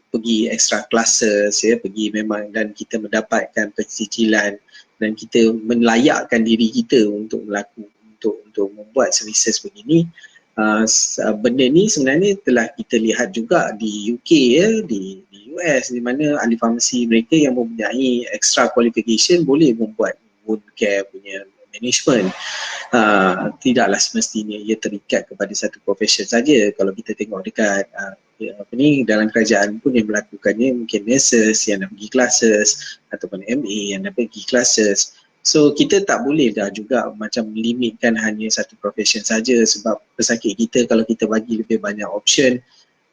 pergi extra classes, ya, pergi memang, dan kita mendapatkan percicilan dan kita melayakkan diri kita untuk membuat services begini. Benda ni sebenarnya telah kita lihat juga di UK, ya, di US, di mana ahli farmasi mereka yang mempunyai extra qualification boleh membuat wound care punya management. Tidaklah semestinya ia terikat kepada satu profession saja. Kalau kita tengok dekat dalam kerajaan pun yang melakukannya mungkin nurses yang dah pergi classes ataupun MA yang dah pergi classes. So kita tak boleh dah juga macam melimitkan hanya satu profession saja, sebab pesakit kita kalau kita bagi lebih banyak option,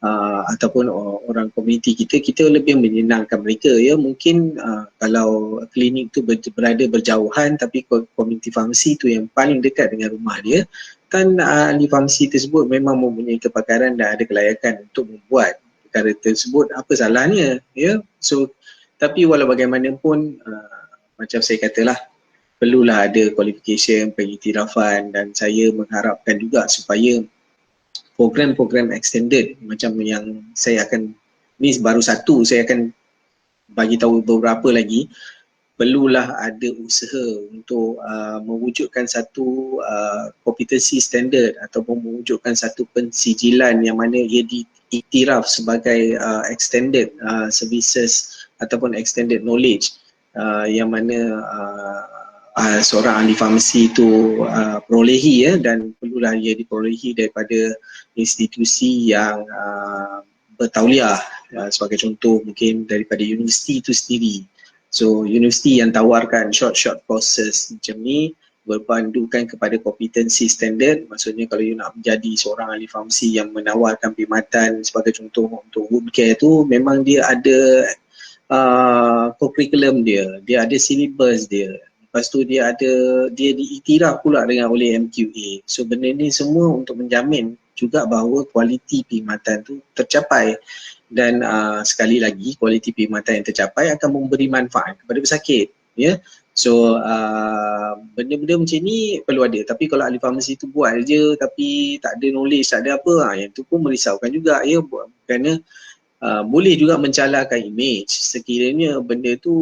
ataupun orang komuniti kita lebih menyenangkan mereka ya. Mungkin kalau klinik tu berada berjauhan tapi komuniti farmasi tu yang paling dekat dengan rumah dia, kan ahli farmasi tersebut memang mempunyai kepakaran dan ada kelayakan untuk membuat perkara tersebut, apa salahnya ya. So tapi walau bagaimanapun macam saya katalah, perlulah ada qualification, pengiktirafan, dan saya mengharapkan juga supaya program-program extended macam yang saya akan, ni baru satu, saya akan bagi tahu beberapa lagi, perlulah ada usaha untuk mewujudkan satu competency standard ataupun mewujudkan satu pensijilan yang mana ia diiktiraf sebagai extended services ataupun extended knowledge yang mana seorang ahli farmasi itu perolehi ya, dan perlulah ia diperolehi daripada institusi yang bertauliah, sebagai contoh mungkin daripada universiti itu sendiri. So universiti yang tawarkan short courses macam ni berpandukan kepada competency standard, maksudnya kalau you nak menjadi seorang ahli farmasi yang menawarkan perkhidmatan sebagai contoh untuk wound care tu, memang dia ada curriculum dia ada syllabus dia. Lepas tu dia diiktiraf pula oleh MQA. So benda ni semua untuk menjamin juga bahawa kualiti perkhidmatan tu tercapai, dan sekali lagi kualiti perkhidmatan yang tercapai akan memberi manfaat kepada pesakit ya. So benda-benda macam ni perlu ada, tapi kalau ahli farmasi tu buat je tapi tak ada knowledge, tak ada apa, yang tu pun merisaukan juga ya, kerana boleh juga mencalahkan image. Sekiranya benda tu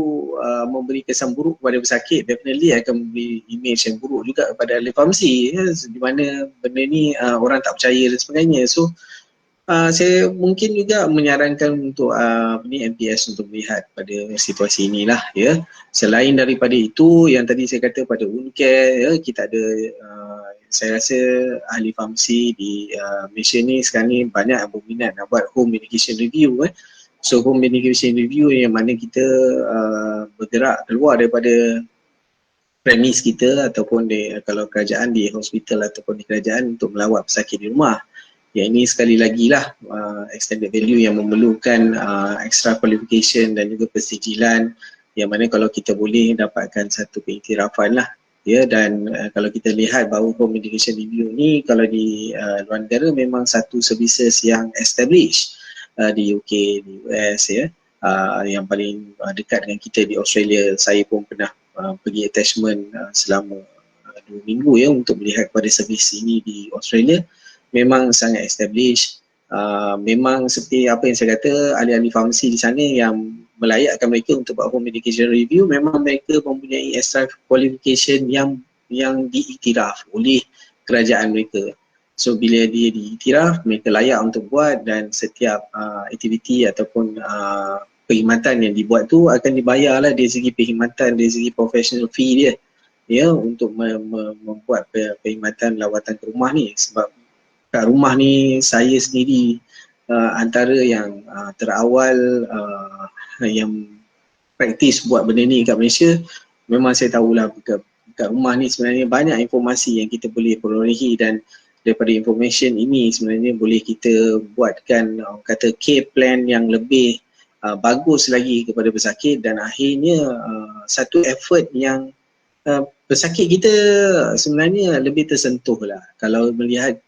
memberi kesan buruk kepada pesakit, definitely akan memberi image yang buruk juga kepada ahli farmasi ya, di mana benda ni orang tak percaya dan sebagainya. So saya mungkin juga menyarankan untuk MPS untuk melihat pada situasi inilah ya. Selain daripada itu, yang tadi saya kata pada wound care ya, kita ada saya rasa ahli farmasi di Malaysia ni sekarang ni banyak yang berminat nak buat home medication review. So home medication review yang mana kita bergerak keluar daripada premis kita ataupun kalau kerajaan di hospital ataupun di kerajaan untuk melawat pesakit di rumah. Yang ini sekali lagi lah extended value yang memerlukan extra qualification dan juga persijilan, yang mana kalau kita boleh dapatkan satu pengiktirafan lah ya. Dan kalau kita lihat bahawa home medication review ni kalau di luar negara memang satu services yang established di UK, di US ya, yang paling dekat dengan kita di Australia. Saya pun pernah pergi attachment selama 2 minggu ya untuk melihat kepada servis ini di Australia. Memang sangat established. Memang seperti apa yang saya kata, ahli-ahli farmasi di sana yang melayakkan mereka untuk buat home medication review, memang mereka mempunyai extra qualification yang diiktiraf oleh kerajaan mereka. So bila dia diiktiraf, mereka layak untuk buat, dan setiap aktiviti ataupun perkhidmatan yang dibuat tu akan dibayar lah dari segi perkhidmatan, dari segi professional fee dia ya, untuk membuat perkhidmatan lawatan ke rumah ni. Sebab kat rumah ni saya sendiri antara yang terawal yang praktis buat benda ni kat Malaysia. Memang saya tahulah kat rumah ni sebenarnya banyak informasi yang kita boleh perolehi, dan daripada information ini sebenarnya boleh kita buatkan kata care plan yang lebih bagus lagi kepada pesakit, dan akhirnya satu effort yang pesakit kita sebenarnya lebih tersentuh lah kalau melihat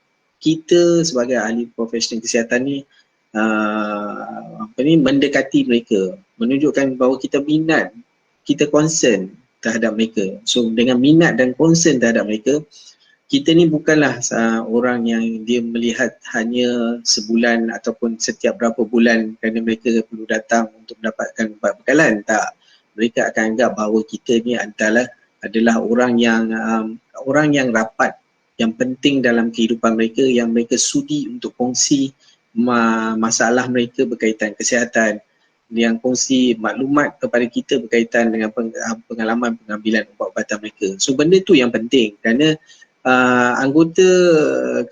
kita sebagai ahli profesional kesihatan ni mendekati mereka, menunjukkan bahawa kita minat, kita concern terhadap mereka. So dengan minat dan concern terhadap mereka, kita ni bukanlah orang yang dia melihat hanya sebulan ataupun setiap berapa bulan kerana mereka perlu datang untuk mendapatkan bekalan. Tak, mereka akan anggap bahawa kita ni adalah orang yang rapat, yang penting dalam kehidupan mereka, yang mereka sudi untuk kongsi masalah mereka berkaitan kesihatan, yang kongsi maklumat kepada kita berkaitan dengan pengalaman pengambilan ubat-ubatan mereka. So benda tu yang penting, kerana anggota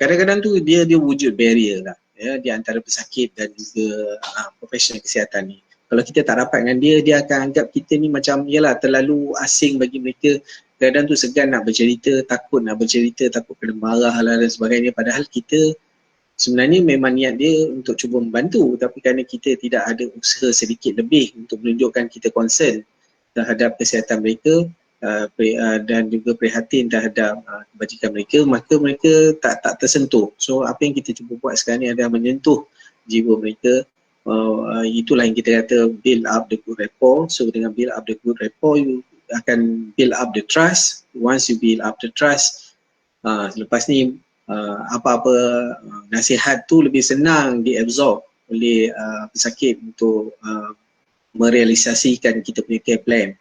kadang-kadang tu dia wujud barrier lah ya, di antara pesakit dan juga profesional kesihatan ni. Kalau kita tak rapat dengan dia akan anggap kita ni macam yalah terlalu asing bagi mereka. Kadang tu segan nak bercerita, takut nak bercerita, takut kena marah lah dan sebagainya. Padahal kita sebenarnya memang niat dia untuk cuba membantu, tapi kerana kita tidak ada usaha sedikit lebih untuk menunjukkan kita concern terhadap kesihatan mereka dan juga prihatin terhadap kebajikan mereka, maka mereka tak tersentuh. So apa yang kita cuba buat sekarang ni adalah menyentuh jiwa mereka. Itulah yang kita kata build up the good rapport. So dengan build up the good rapport, you akan build up the trust. Once you build up the trust, selepas ni apa-apa nasihat tu lebih senang diabsorb oleh pesakit untuk merealisasikan kita punya care plan.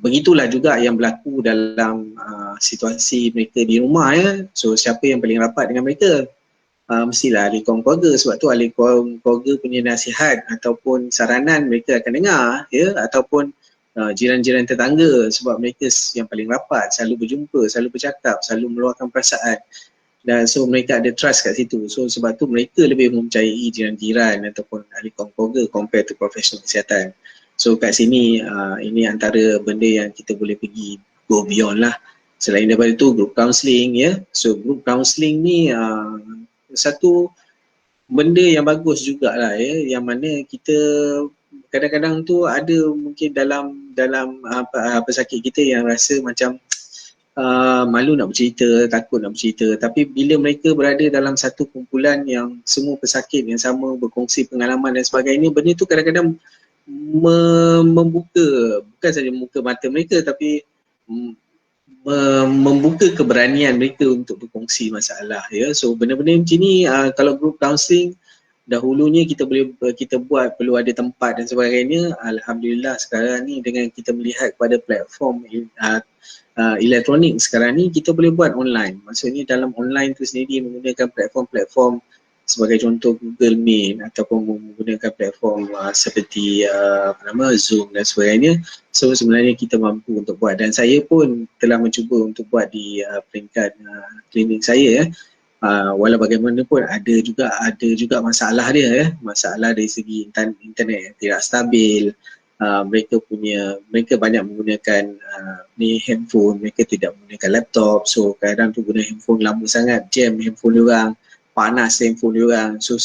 Begitulah juga yang berlaku dalam situasi mereka di rumah ya. So siapa yang paling rapat dengan mereka? Mestilah ahli kaum keluarga, sebab tu ahli kaum keluarga punya nasihat ataupun saranan mereka akan dengar ya, ataupun jiran-jiran tetangga, sebab mereka yang paling rapat, selalu berjumpa, selalu bercakap, selalu meluahkan perasaan, dan so mereka ada trust kat situ. So sebab tu mereka lebih mempercayai jiran-jiran ataupun ahli kaum keluarga compare to profesional kesihatan. So kat sini ini antara benda yang kita boleh pergi go beyond lah. Selain daripada tu group counselling ya. So group counselling ni satu benda yang bagus jugalah ya, yang mana kita kadang-kadang tu ada mungkin dalam pesakit kita yang rasa macam malu nak bercerita, takut nak bercerita, tapi bila mereka berada dalam satu kumpulan yang semua pesakit yang sama berkongsi pengalaman dan sebagainya, benda tu kadang-kadang membuka, bukan saja membuka mata mereka, tapi membuka keberanian mereka untuk berkongsi masalah ya. So benda-benda macam ni kalau group counselling dahulunya kita buat perlu ada tempat dan sebagainya. Alhamdulillah sekarang ni dengan kita melihat kepada platform elektronik sekarang ni, kita boleh buat online. Maksudnya dalam online tu sendiri menggunakan platform-platform sebagai contoh Google Meet ataupun menggunakan platform seperti Zoom dan sebagainya. So sebenarnya kita mampu untuk buat, dan saya pun telah mencuba untuk buat di peringkat klinik saya ya. Walau bagaimanapun ada juga masalah dia ya, masalah dari segi internet yang tidak stabil. Mereka banyak menggunakan handphone, mereka tidak menggunakan laptop. So kadang tu guna handphone lama sangat, jam handphone diorang, panas handphone diorang. So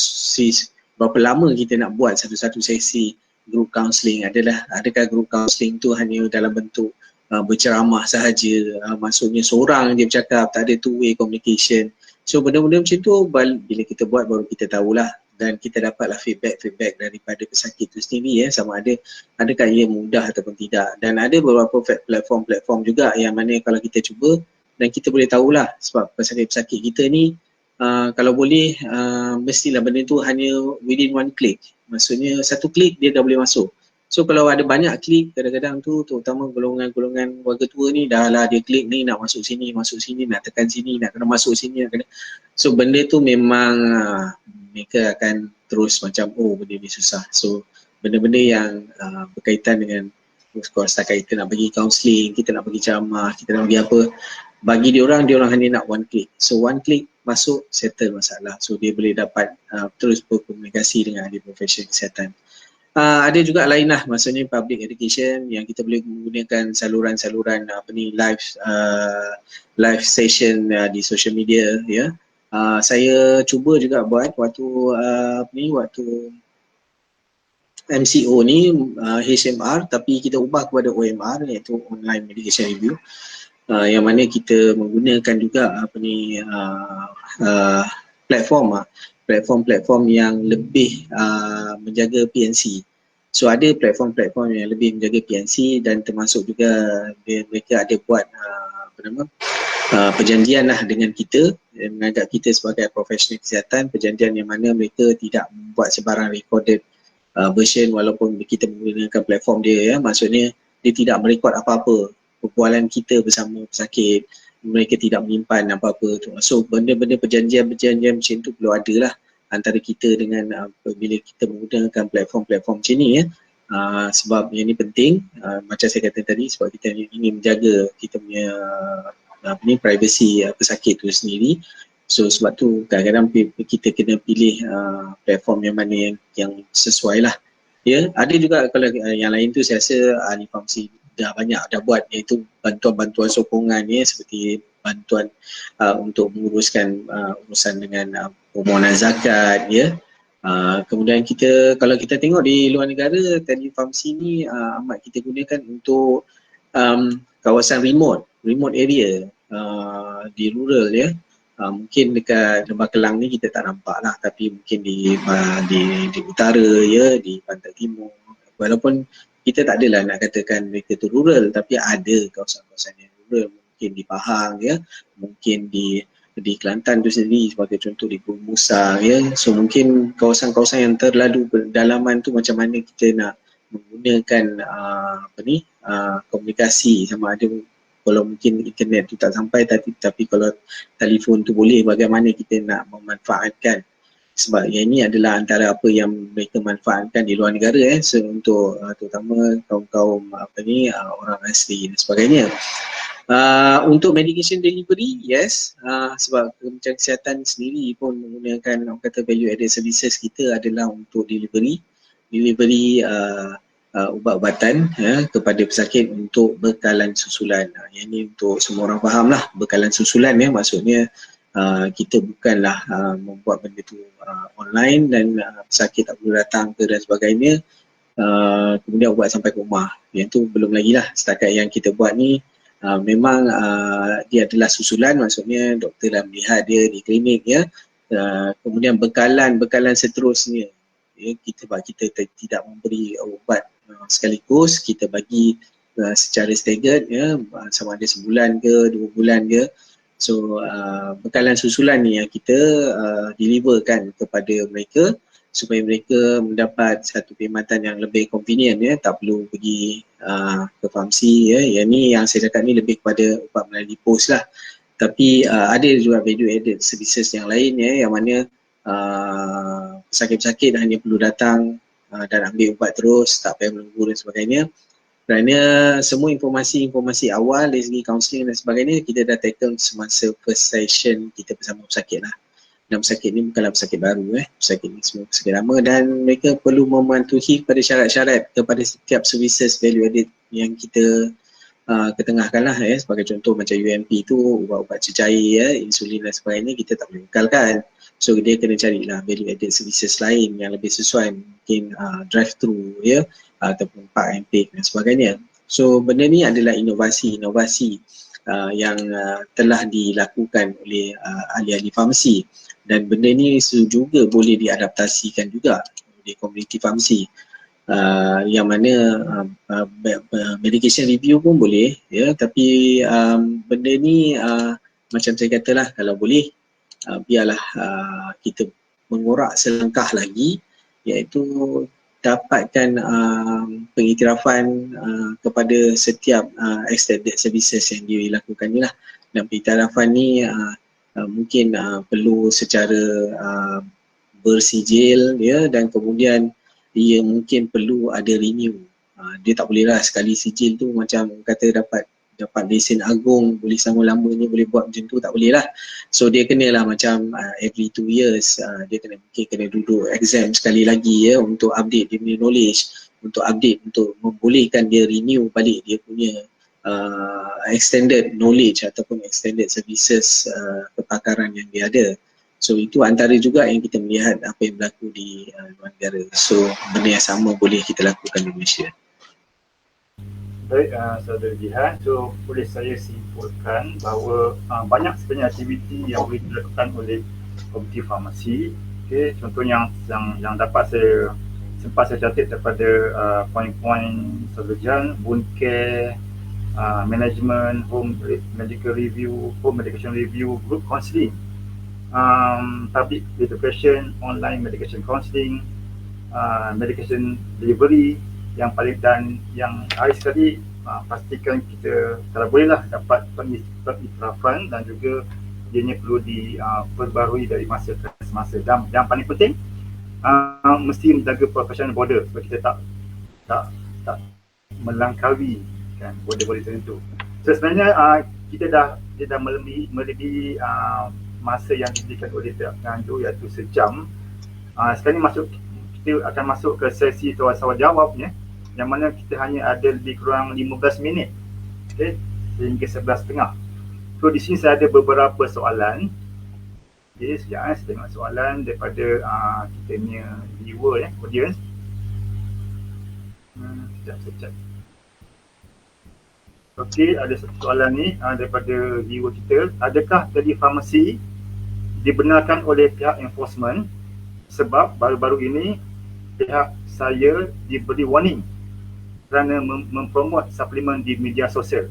berapa lama kita nak buat satu-satu sesi group counselling? Adakah group counselling tu hanya dalam bentuk berceramah sahaja, maksudnya seorang dia bercakap, tak ada two-way communication. So benda-benda macam tu bila kita buat baru kita tahulah, dan kita dapatlah feedback daripada pesakit tu sendiri ya, sama adakah ia mudah ataupun tidak. Dan ada beberapa platform juga yang mana kalau kita cuba dan kita boleh tahulah, sebab pesakit-pesakit kita ni kalau boleh mestilah benda tu hanya within one click. Maksudnya satu klik dia dah boleh masuk. So kalau ada banyak klik, kadang-kadang tu terutama golongan-golongan warga tua ni, dah lah dia klik ni nak masuk sini, nak tekan sini, nak kena masuk sini, nak kena. So benda tu memang mereka akan terus macam benda ni susah. So benda-benda yang berkaitan dengan kalau setakat kita nak bagi counselling, kita nak bagi ceramah, kita nak bagi apa, bagi diorang hanya nak one click. So one click masuk, settle masalah. So dia boleh dapat terus berkomunikasi dengan ahli profesi kesihatan. Ada juga lain lah, maksudnya public education yang kita boleh menggunakan saluran-saluran live session di social media ya. Saya cuba juga buat waktu MCO ni HMR, tapi kita ubah kepada OMR, iaitu online medication review, yang mana kita menggunakan juga platform yang lebih menjaga PNC. So ada platform-platform yang lebih menjaga PNC, dan termasuk juga mereka ada buat perjanjian lah dengan kita, menganggap kita sebagai profesional kesihatan, perjanjian yang mana mereka tidak membuat sebarang recorded version walaupun kita menggunakan platform dia ya. Maksudnya dia tidak merekod apa-apa perbualan kita bersama pesakit, mereka tidak menyimpan apa-apa tu. So benda-benda perjanjian macam tu perlu ada lah antara kita dengan bila kita menggunakan platform-platform macam ni ya. Sebab yang ni penting, macam saya kata tadi, sebab kita ingin menjaga kita punya privacy pesakit tu sendiri. So sebab tu kadang-kadang kita kena pilih platform yang mana yang sesuai lah ya. Ada juga kalau yang lain tu saya rasa ahli farmasi dah banyak dah buat, iaitu bantuan-bantuan sokongan ya, seperti bantuan untuk menguruskan urusan dengan permohonan zakat, ya. Kemudian kalau kita tengok di luar negara, telefarmasi ni amat kita gunakan untuk kawasan remote area di rural, ya. Mungkin dekat Lembah Kelang ni kita tak nampak lah, tapi mungkin di utara, ya, di pantai timur, walaupun kita tak adalah nak katakan mereka tu rural, tapi ada kawasan-kawasan yang rural, mungkin di Pahang, ya, mungkin di Kelantan tu sendiri sebagai contoh, di Gurun Musang, ya. So mungkin kawasan-kawasan yang terlalu berdalaman tu macam mana kita nak menggunakan komunikasi, sama ada kalau mungkin internet tu tak sampai, tapi kalau telefon tu boleh, bagaimana kita nak memanfaatkan. Sebab yang ini adalah antara apa yang mereka manfaatkan di luar negara, untuk terutama kaum-kaum orang asli dan sebagainya. Untuk medication delivery, yes, sebab Kementerian Kesihatan sendiri pun menggunakan value added services kita adalah untuk delivery ubat-ubatan, ya, kepada pesakit untuk bekalan susulan. Yang ini untuk semua orang faham lah, bekalan susulan, ya, maksudnya kita bukanlah membuat benda tu online dan pesakit tak perlu datang ke dan sebagainya, kemudian ubat sampai ke rumah. Yang tu belum lagi lah. Setakat yang kita buat ni memang dia adalah susulan, maksudnya doktor dah melihat dia di klinik, ya. Kemudian bekalan seterusnya, ya, kita tidak memberi ubat sekaligus, kita bagi secara staggered, ya, sama ada sebulan ke 2 bulan ke. So bekalan susulan ni yang kita deliverkan kepada mereka supaya mereka mendapat satu perkhidmatan yang lebih convenient, ya, tak perlu pergi ke farmasi, ya. Yang ni yang saya cakap ni lebih kepada ubat melalui pos lah. Tapi ada juga value added services yang lain, ya, yang mana pesakit-pesakit hanya perlu datang dan ambil ubat terus, tak payah menunggu dan sebagainya. Kerana semua informasi awal dari segi kaunseling dan sebagainya kita dah tackle semasa first session kita bersama pesakit lah. Dan pesakit ni bukanlah pesakit baru, pesakit ni semua pesakit lama, dan mereka perlu mematuhi pada syarat-syarat kepada setiap services value added yang kita ketengahkan lah, ya. Sebagai contoh macam UMP tu, ubat-ubat cecair, ya, insulin dan sebagainya, kita tak boleh bekalkan. So dia kena carilah value added services lain yang lebih sesuai, mungkin drive thru, ya, ataupun park and pick dan sebagainya. So benda ni adalah inovasi yang telah dilakukan oleh ahli-ahli farmasi, dan benda ni juga boleh diadaptasikan juga oleh community farmasi, yang mana medication review pun boleh, ya. Tapi benda ni macam saya katalah, kalau boleh biarlah kita mengorak selangkah lagi, iaitu dapatkan pengiktirafan kepada setiap extended services yang dilakukan ni lah. Dan pengiktirafan ni mungkin perlu secara bersijil, ya, dan kemudian dia mungkin perlu ada renew. Dia tak boleh lah sekali sijil tu macam kata dapat lesen agung, boleh selama-lamanya boleh buat macam tu, tak boleh lah. So dia kenalah macam every 2 years dia mungkin kena duduk exam sekali lagi, ya, untuk update dia punya knowledge, untuk membolehkan dia renew balik dia punya extended knowledge ataupun extended services kepakaran yang dia ada. So itu antara juga yang kita melihat apa yang berlaku di luar negara. So benda yang sama boleh kita lakukan di Malaysia. Baik, saudara Jihan, so boleh saya simpulkan bahawa banyak sebenarnya aktiviti yang boleh dilakukan oleh komuniti farmasi. Okay, contoh yang dapat saya catat daripada poin-poin saudara Jihan: wound care, management, home medical review, home medication review, group counselling, public education, online medication counselling, medication delivery, yang paling dan yang hari sekali pastikan kita kalau bolehlah dapat pengiktirafan dan juga ianya perlu diperbarui dari masa ke semasa. Dan yang paling penting mesti menjaga professional border supaya kita tak melangkaui, kan, border-border tertentu. So sebenarnya kita dah melebihi masa yang diberikan oleh pihak penganjur, iaitu sejam. Sekarang ni kita akan masuk ke sesi soal jawab, ya, yang mana kita hanya ada lebih kurang 15 minit, okay, sehingga 11.30. So di sini saya ada beberapa soalan. Okay, sekejap saya tengok soalan daripada kita punya viewer audience. Sekejap saya check. Okey, ada satu soalan ni daripada viewer kita. Adakah telefarmasi dibenarkan oleh pihak enforcement sebab baru-baru ini pihak saya diberi warning kerana mempromot suplemen di media sosial.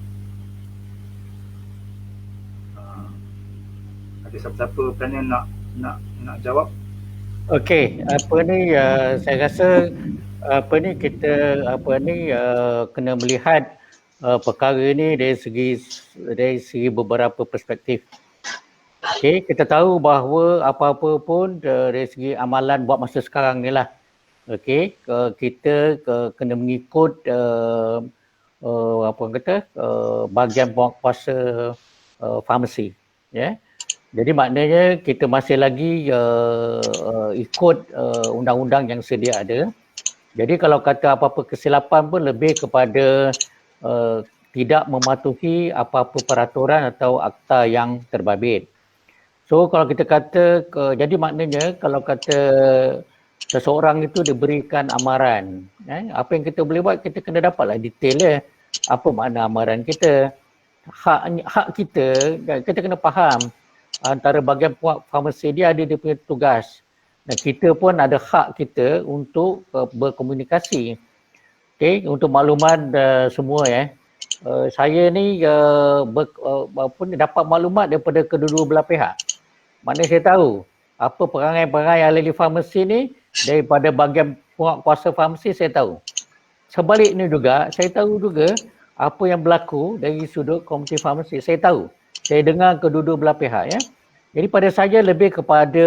Ada siapa-siapa tanya nak jawab? Okey, saya rasa kita kena melihat perkara ini dari segi beberapa perspektif. Okey, kita tahu bahawa apa-apa pun dari segi amalan buat masa sekarang ni lah. Okey, kita kena mengikut bahagian penguatkuasa farmasi. Ya. Jadi maknanya kita masih lagi ikut undang-undang yang sedia ada. Jadi kalau kata apa-apa kesilapan pun lebih kepada tidak mematuhi apa-apa peraturan atau akta yang terbabit. So kalau kita kata, jadi maknanya kalau kata seseorang itu diberikan amaran, apa yang kita boleh buat, kita kena dapatlah detail apa makna amaran kita. Hak kita kena faham antara bahagian farmasi dia ada dia punya tugas. Dan kita pun ada hak kita untuk berkomunikasi. Okay, untuk maklumat semua saya ni dapat maklumat daripada kedua-dua belah pihak. Maknanya saya tahu apa perangai-perangai ahli farmasi ni daripada bahagian penguatkuasa farmasi saya tahu. Sebaliknya juga saya tahu juga apa yang berlaku dari sudut komiti farmasi saya tahu. Saya dengar kedua-dua belah pihak Jadi pada saya lebih kepada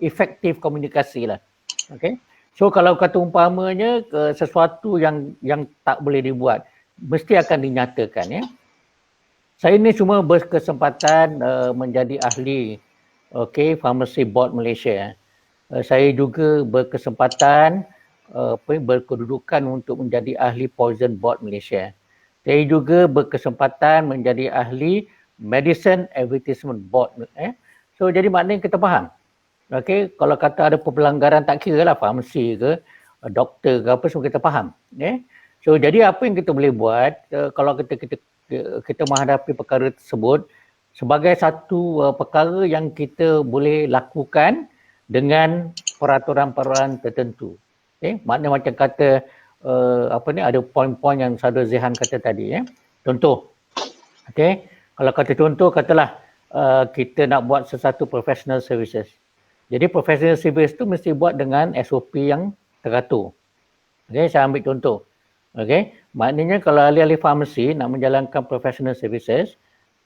efektif komunikasi lah. Okay. So kalau kata umpamanya sesuatu yang tak boleh dibuat mesti akan dinyatakan Saya ni cuma berkesempatan menjadi ahli Pharmacy Board Malaysia. Saya juga berkesempatan berkedudukan untuk menjadi ahli Poison Board Malaysia. Saya juga berkesempatan menjadi ahli Medicine Advertisement Board. So jadi maknanya kita faham. Okey, kalau kata ada pelanggaran tak kira lah farmasi ke, doktor ke apa semua kita faham. So jadi apa yang kita boleh buat kalau kita menghadapi perkara tersebut sebagai satu perkara yang kita boleh lakukan dengan peraturan-peraturan tertentu. Maknanya macam kata ada poin-poin yang Saudara Zihan kata tadi. Contoh, kalau kata contoh katalah kita nak buat sesuatu professional services. Jadi professional service tu mesti buat dengan SOP yang teratur. Saya ambil contoh. Maknanya kalau ahli-ahli farmasi nak menjalankan professional services,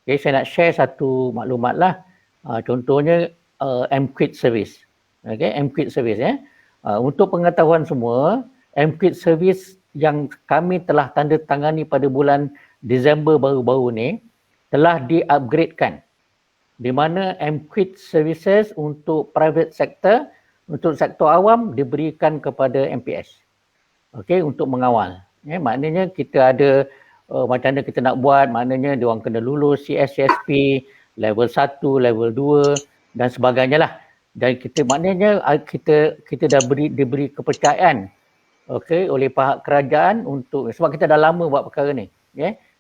saya nak share satu maklumat lah. Contohnya MQuit service. MQuit service untuk pengetahuan semua, MQuit service yang kami telah tanda tangani pada bulan Disember baru-baru ni telah di-upgradekan. Di mana MQuit services untuk private sector, untuk sektor awam diberikan kepada MPS. Untuk mengawal. Maknanya kita ada macam mana kita nak buat, maknanya dia orang kena lulus CSCSP, level 1, level 2 dan sebagainya lah. Dan kita maknanya kita dah diberi kepercayaan oleh pihak kerajaan untuk, sebab kita dah lama buat perkara ni.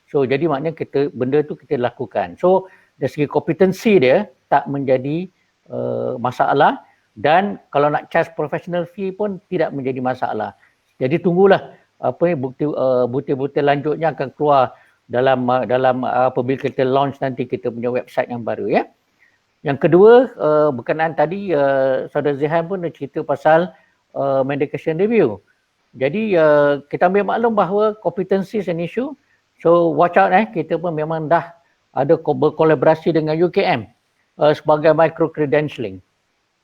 So jadi maknanya benda tu kita lakukan. So dari segi kompetensi dia tak menjadi masalah, dan kalau nak charge professional fee pun tidak menjadi masalah. Jadi tunggulah bukti-bukti lanjutnya akan keluar dalam apabila kita launch nanti kita punya website yang baru. Yang kedua, berkenaan tadi Saudara Zihan pun cerita pasal medication review. Jadi kita ambil maklum bahawa kompetensi is an issue. So watch out kita pun memang dah ada berkolaborasi dengan UKM sebagai micro credentialing.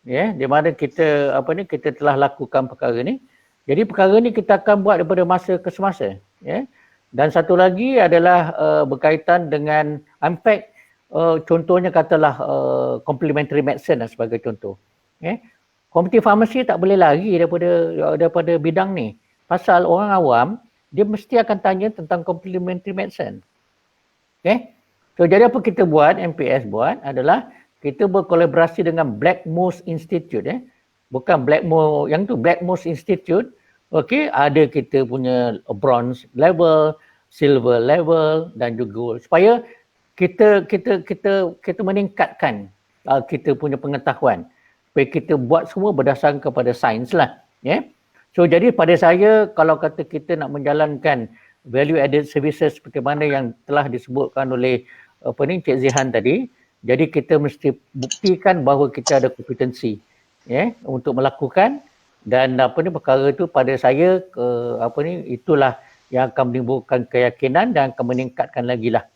Di mana kita kita telah lakukan perkara ni. Jadi perkara ni kita akan buat daripada masa ke semasa. Dan satu lagi adalah berkaitan dengan impact, contohnya katalah complementary medicine sebagai contoh. Komiti farmasi tak boleh lari daripada bidang ni. Pasal orang awam dia mesti akan tanya tentang complementary medicine. So jadi apa kita buat, MPS buat adalah kita berkolaborasi dengan Blackmores Institute bukan Blackmore yang tu, Blackmores Institute. Okey, ada kita punya bronze level, silver level dan juga gold, supaya kita meningkatkan kita punya pengetahuan, supaya kita buat semua berdasarkan kepada sains lah. So jadi pada saya, kalau kata kita nak menjalankan value added services seperti mana yang telah disebutkan oleh Cik Zihan tadi, jadi kita mesti buktikan bahawa kita ada kompetensi untuk melakukan, dan perkara itu pada saya itulah yang akan menimbulkan keyakinan dan akan meningkatkan lagi lah.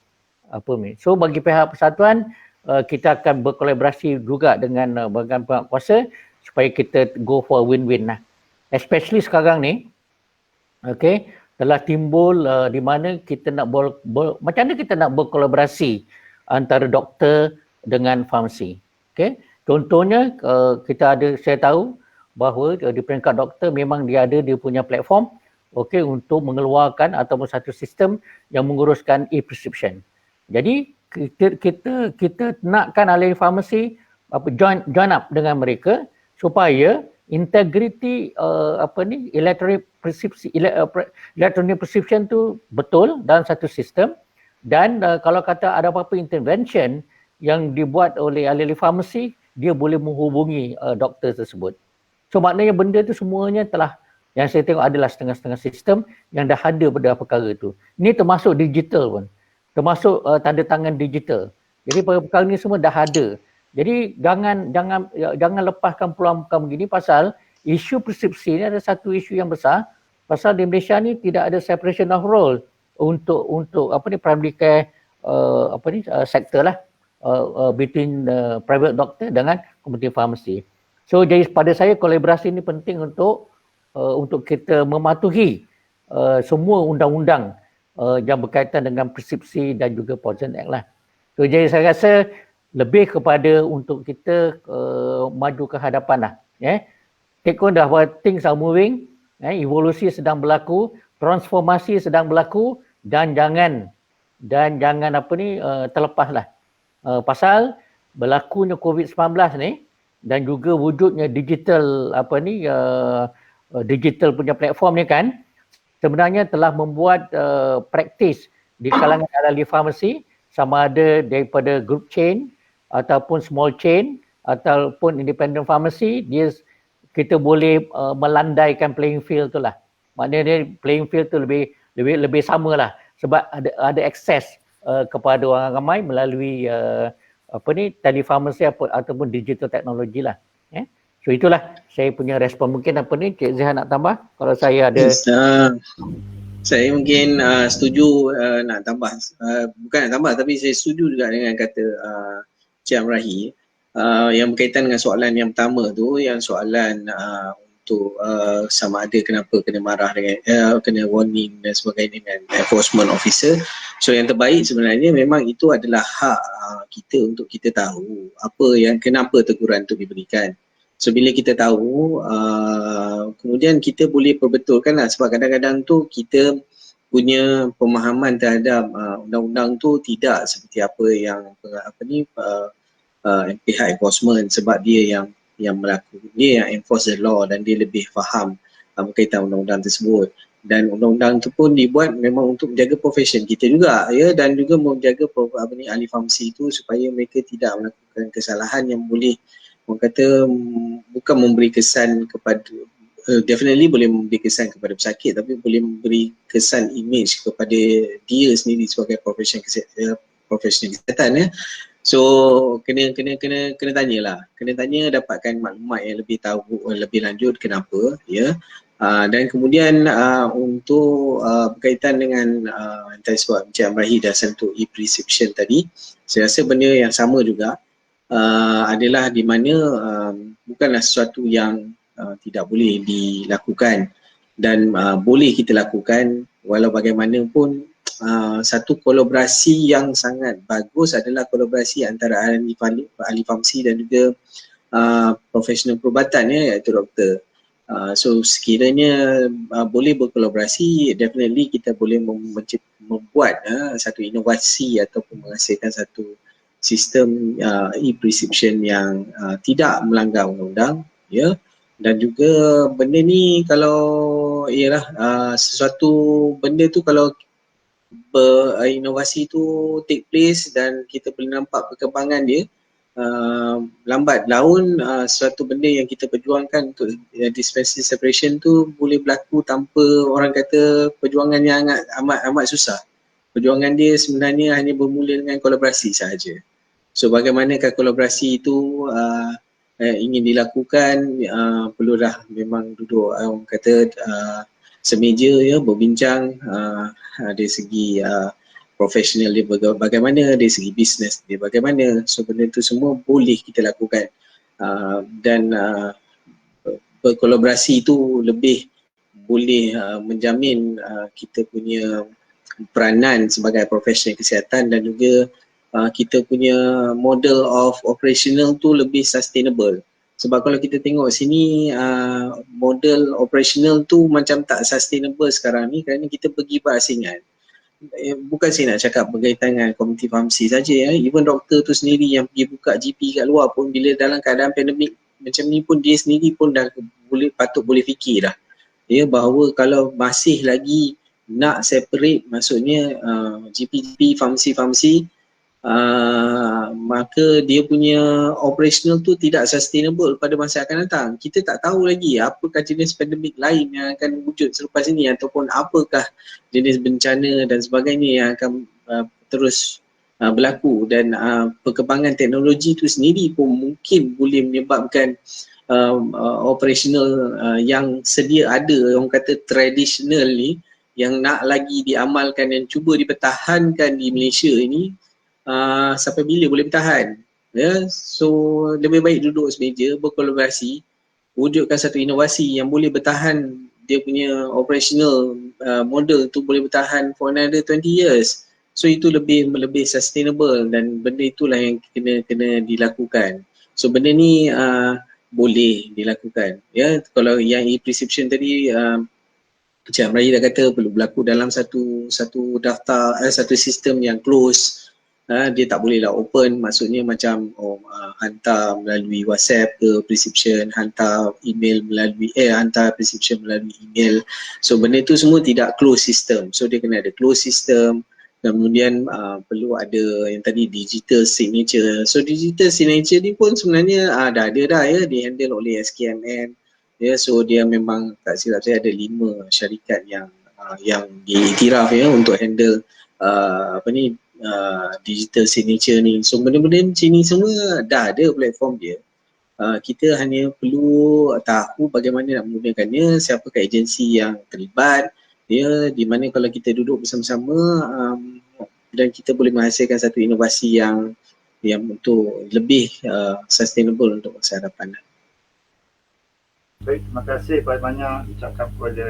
So bagi pihak persatuan, kita akan berkolaborasi juga dengan bahagian penguasa supaya kita go for win-win lah. Especially sekarang ni, telah timbul di mana kita nak macam mana kita nak berkolaborasi antara doktor dengan farmasi. Contohnya saya tahu bahawa di peringkat doktor memang dia punya platform untuk mengeluarkan ataupun satu sistem yang menguruskan e-prescription. Jadi kita nakkan ahli farmasi join up dengan mereka supaya integriti electronic prescription tu betul dalam satu sistem, dan kalau kata ada apa-apa intervention yang dibuat oleh ahli farmasi, dia boleh menghubungi doktor tersebut. So maknanya benda tu semuanya telah, yang saya tengok adalah setengah-setengah sistem yang dah ada pada perkara tu. Ini termasuk digital pun, termasuk tanda tangan digital. Jadi perkara ni semua dah ada. Jadi jangan lepaskan peluang begini, pasal isu preskripsi ni ada satu isu yang besar, pasal di Malaysia ni tidak ada separation of role untuk primary care sektor lah, between private doctor dengan community pharmacy. So jadi pada saya kolaborasi ini penting untuk kita mematuhi semua undang-undang yang berkaitan dengan preskripsi dan juga Poison Act lah. So jadi saya rasa lebih kepada untuk kita maju ke hadapan lah. Take on bahawa things are moving, evolusi sedang berlaku, transformasi sedang berlaku, dan jangan terlepaslah. Pasal berlakunya COVID-19 ni dan juga wujudnya digital digital punya platform ni kan, sebenarnya telah membuat praktis di kalangan ahli farmasi, sama ada daripada group chain ataupun small chain ataupun independent pharmacy, kita boleh melandaikan playing field tu lah. Maknanya playing field tu lebih sama lah, sebab ada akses kepada orang ramai melalui telefarmasi ataupun digital teknologi lah. So itulah saya punya respon. Mungkin Cik Zihan nak tambah kalau saya ada. Yes, saya mungkin setuju nak tambah, bukan nak tambah tapi saya setuju juga dengan kata Cik Amrahi yang berkaitan dengan soalan yang pertama tu, yang soalan untuk sama ada kenapa kena marah dengan kena warning dan sebagainya dengan enforcement officer. So yang terbaik sebenarnya memang itu adalah hak kita untuk kita tahu kenapa teguran tu diberikan. So bila kita tahu, kemudian kita boleh perbetulkan lah, sebab kadang-kadang tu kita punya pemahaman terhadap undang-undang tu tidak seperti apa yang pihak enforcement, sebab dia yang berlaku, dia yang enforce the law dan dia lebih faham berkaitan undang-undang tersebut. Dan undang-undang tu pun dibuat memang untuk menjaga profession kita juga, dan juga menjaga ahli farmasi itu supaya mereka tidak melakukan kesalahan yang boleh, orang kata, bukan memberi kesan kepada definitely boleh memberi kesan kepada pesakit, tapi boleh memberi kesan image kepada dia sendiri sebagai profesional kesihatan. So kena tanyalah, kena tanya, dapatkan maklumat yang lebih lanjut kenapa, dan kemudian untuk berkaitan dengan tadi sebab Encik Amrahi dah sentuh e-prescription tadi, saya rasa benda yang sama juga adalah di mana bukanlah sesuatu yang tidak boleh dilakukan, dan boleh kita lakukan walau bagaimanapun. Satu kolaborasi yang sangat bagus adalah kolaborasi antara ahli farmasi dan juga profesional perubatan, iaitu doktor. So sekiranya boleh berkolaborasi, definitely kita boleh membuat satu inovasi ataupun menghasilkan satu sistem e-prescription yang tidak melanggar undang-undang, ya. Dan juga benda ni kalau ialah sesuatu benda tu kalau inovasi tu take place dan kita boleh nampak perkembangan dia, lambat laun suatu benda yang kita perjuangkan untuk dispensing separation tu boleh berlaku tanpa orang kata perjuangan yang amat susah. Perjuangan dia sebenarnya hanya bermula dengan kolaborasi sahaja. So bagaimanakah kolaborasi itu ingin dilakukan, perlulah memang duduk orang kata semeja, ya, berbincang dari segi profesional dia bagaimana, dari segi bisnes dia bagaimana. So benda itu semua boleh kita lakukan dan berkolaborasi itu lebih boleh menjamin kita punya peranan sebagai profesional kesihatan dan juga kita punya model of operational tu lebih sustainable. Sebab kalau kita tengok sini model operational tu macam tak sustainable sekarang ni kerana kita pergi berasingan. Bukan saya nak cakap berkaitan dengan komuniti farmasi saja, ya. Even doktor tu sendiri yang pergi buka GP kat luar pun bila dalam keadaan pandemik macam ni pun dia sendiri pun dah patut boleh fikir dah, ya, bahawa kalau masih lagi nak separate, maksudnya GP farmasi maka dia punya operational tu tidak sustainable pada masa akan datang. Kita tak tahu lagi apakah jenis pandemik lain yang akan wujud selepas ini ataupun apakah jenis bencana dan sebagainya yang akan terus berlaku, dan perkembangan teknologi tu sendiri pun mungkin boleh menyebabkan operational yang sedia ada, orang kata traditional ni, yang nak lagi diamalkan dan cuba dipertahankan di Malaysia ini sampai bila boleh bertahan, ya. So lebih baik duduk semeja, berkolaborasi, wujudkan satu inovasi yang boleh bertahan, dia punya operational model tu boleh bertahan for another 20 years. So itu lebih sustainable dan benda itulah yang kena dilakukan. So benda ni boleh dilakukan, ya. Kalau yang e-prescription tadi Encik Amrahi dah kata perlu berlaku dalam satu daftar, satu sistem yang close. Dia tak bolehlah open, maksudnya macam hantar melalui WhatsApp ke prescription, hantar email hantar prescription melalui email. So benda tu semua tidak close system. So dia kena ada close system. Kemudian perlu ada yang tadi digital signature. So digital signature ni pun sebenarnya dah ada dah, ya, dihandle oleh SKMN. Ya, so dia memang tak silap saya ada 5 syarikat yang diiktiraf, ya, untuk handle digital signature ni. So benda-benda macam ni semua dah ada platform dia. Kita hanya perlu tahu bagaimana nak menggunakannya, siapakah agensi yang terlibat, ya, di mana kalau kita duduk bersama-sama dan kita boleh menghasilkan satu inovasi yang untuk lebih sustainable untuk masa hadapan. Baik, terima kasih banyak diucapkan kepada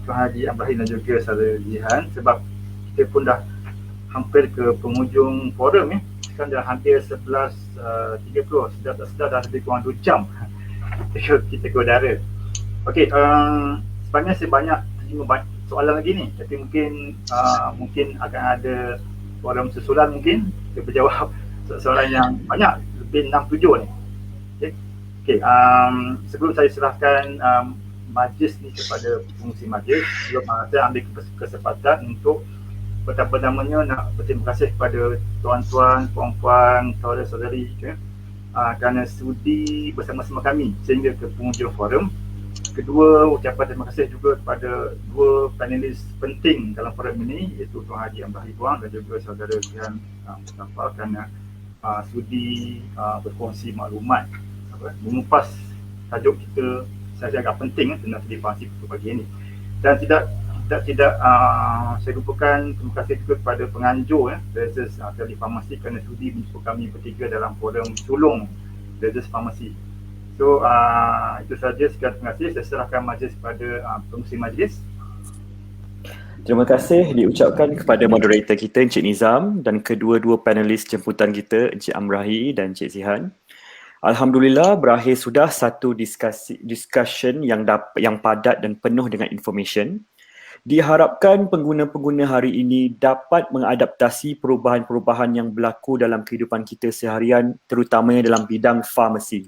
Tuan Haji Amrahi dan juga Saudara Jihan, sebab kita pun dah hampir ke penghujung forum, ya. Sekarang dah hampir 11.30, sudah dah lebih kurang 2 jam kita ke udara. Okey, sebenarnya saya banyak soalan lagi ni, tapi mungkin akan ada forum susulan, mungkin kita berjawab soalan yang banyak, lebih 6-7 ni. Okey, sebelum saya serahkan majlis ni kepada pengurusi majlis, saya ambil kesempatan untuk pertama-tamanya nak berterima kasih kepada tuan-tuan, puan-puan, saudara-saudari, kerana sudi bersama-sama kami sehingga ke penghujung forum. Kedua, ucapan terima kasih juga kepada 2 panelis penting dalam forum ini, iaitu Tuan Haji Amrahi Buang dan juga saudara Jihan Mustafa, kerana sudi berkongsi maklumat, mengupas tajuk kita saya agak penting tentang segi farmasi pagi ini. Dan tidak saya lupakan terima kasih juga kepada penganjur, Rezes Ahli Farmasi, kerana sudi menjemput kami bertiga dalam forum sulung Rezes Farmasi. So itu sahaja, sekian, terima kasih. Saya serahkan majlis kepada pengurusi majlis. Terima kasih diucapkan kepada moderator kita Encik Nizam dan kedua-dua panelis jemputan kita Encik Amrahi dan Encik Zihan. Alhamdulillah berakhir sudah satu discussion yang padat dan penuh dengan information. Diharapkan pengguna-pengguna hari ini dapat mengadaptasi perubahan-perubahan yang berlaku dalam kehidupan kita seharian, terutamanya dalam bidang farmasi.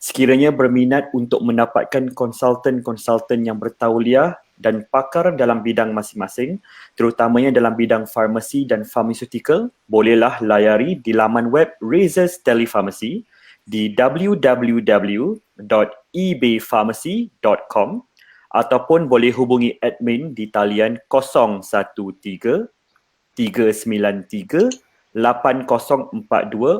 Sekiranya berminat untuk mendapatkan konsultan-konsultan yang bertauliah dan pakar dalam bidang masing-masing, terutamanya dalam bidang farmasi dan pharmaceutical, bolehlah layari di laman web Razors Telepharmacy di www.ebaypharmacy.com ataupun boleh hubungi admin di talian 013-393-8042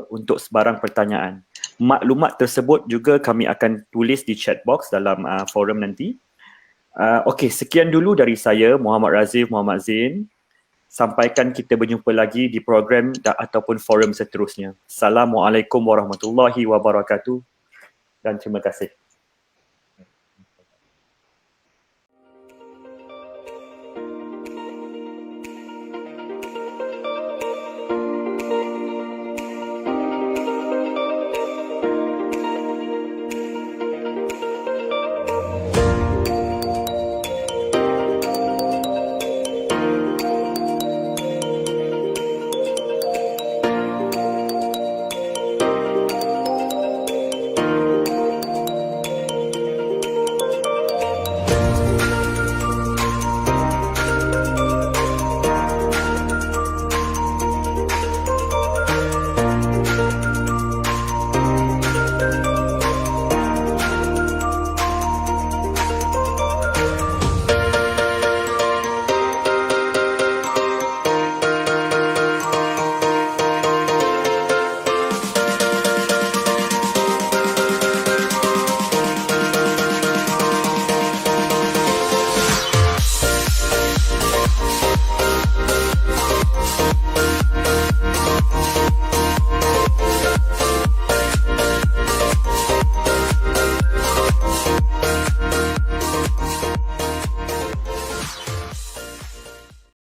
untuk sebarang pertanyaan. Maklumat tersebut juga kami akan tulis di chat box dalam forum nanti. Okey, sekian dulu dari saya, Muhammad Razif Muhammad Zain. Sampaikan kita berjumpa lagi di program ataupun forum seterusnya. Assalamualaikum warahmatullahi wabarakatuh dan terima kasih.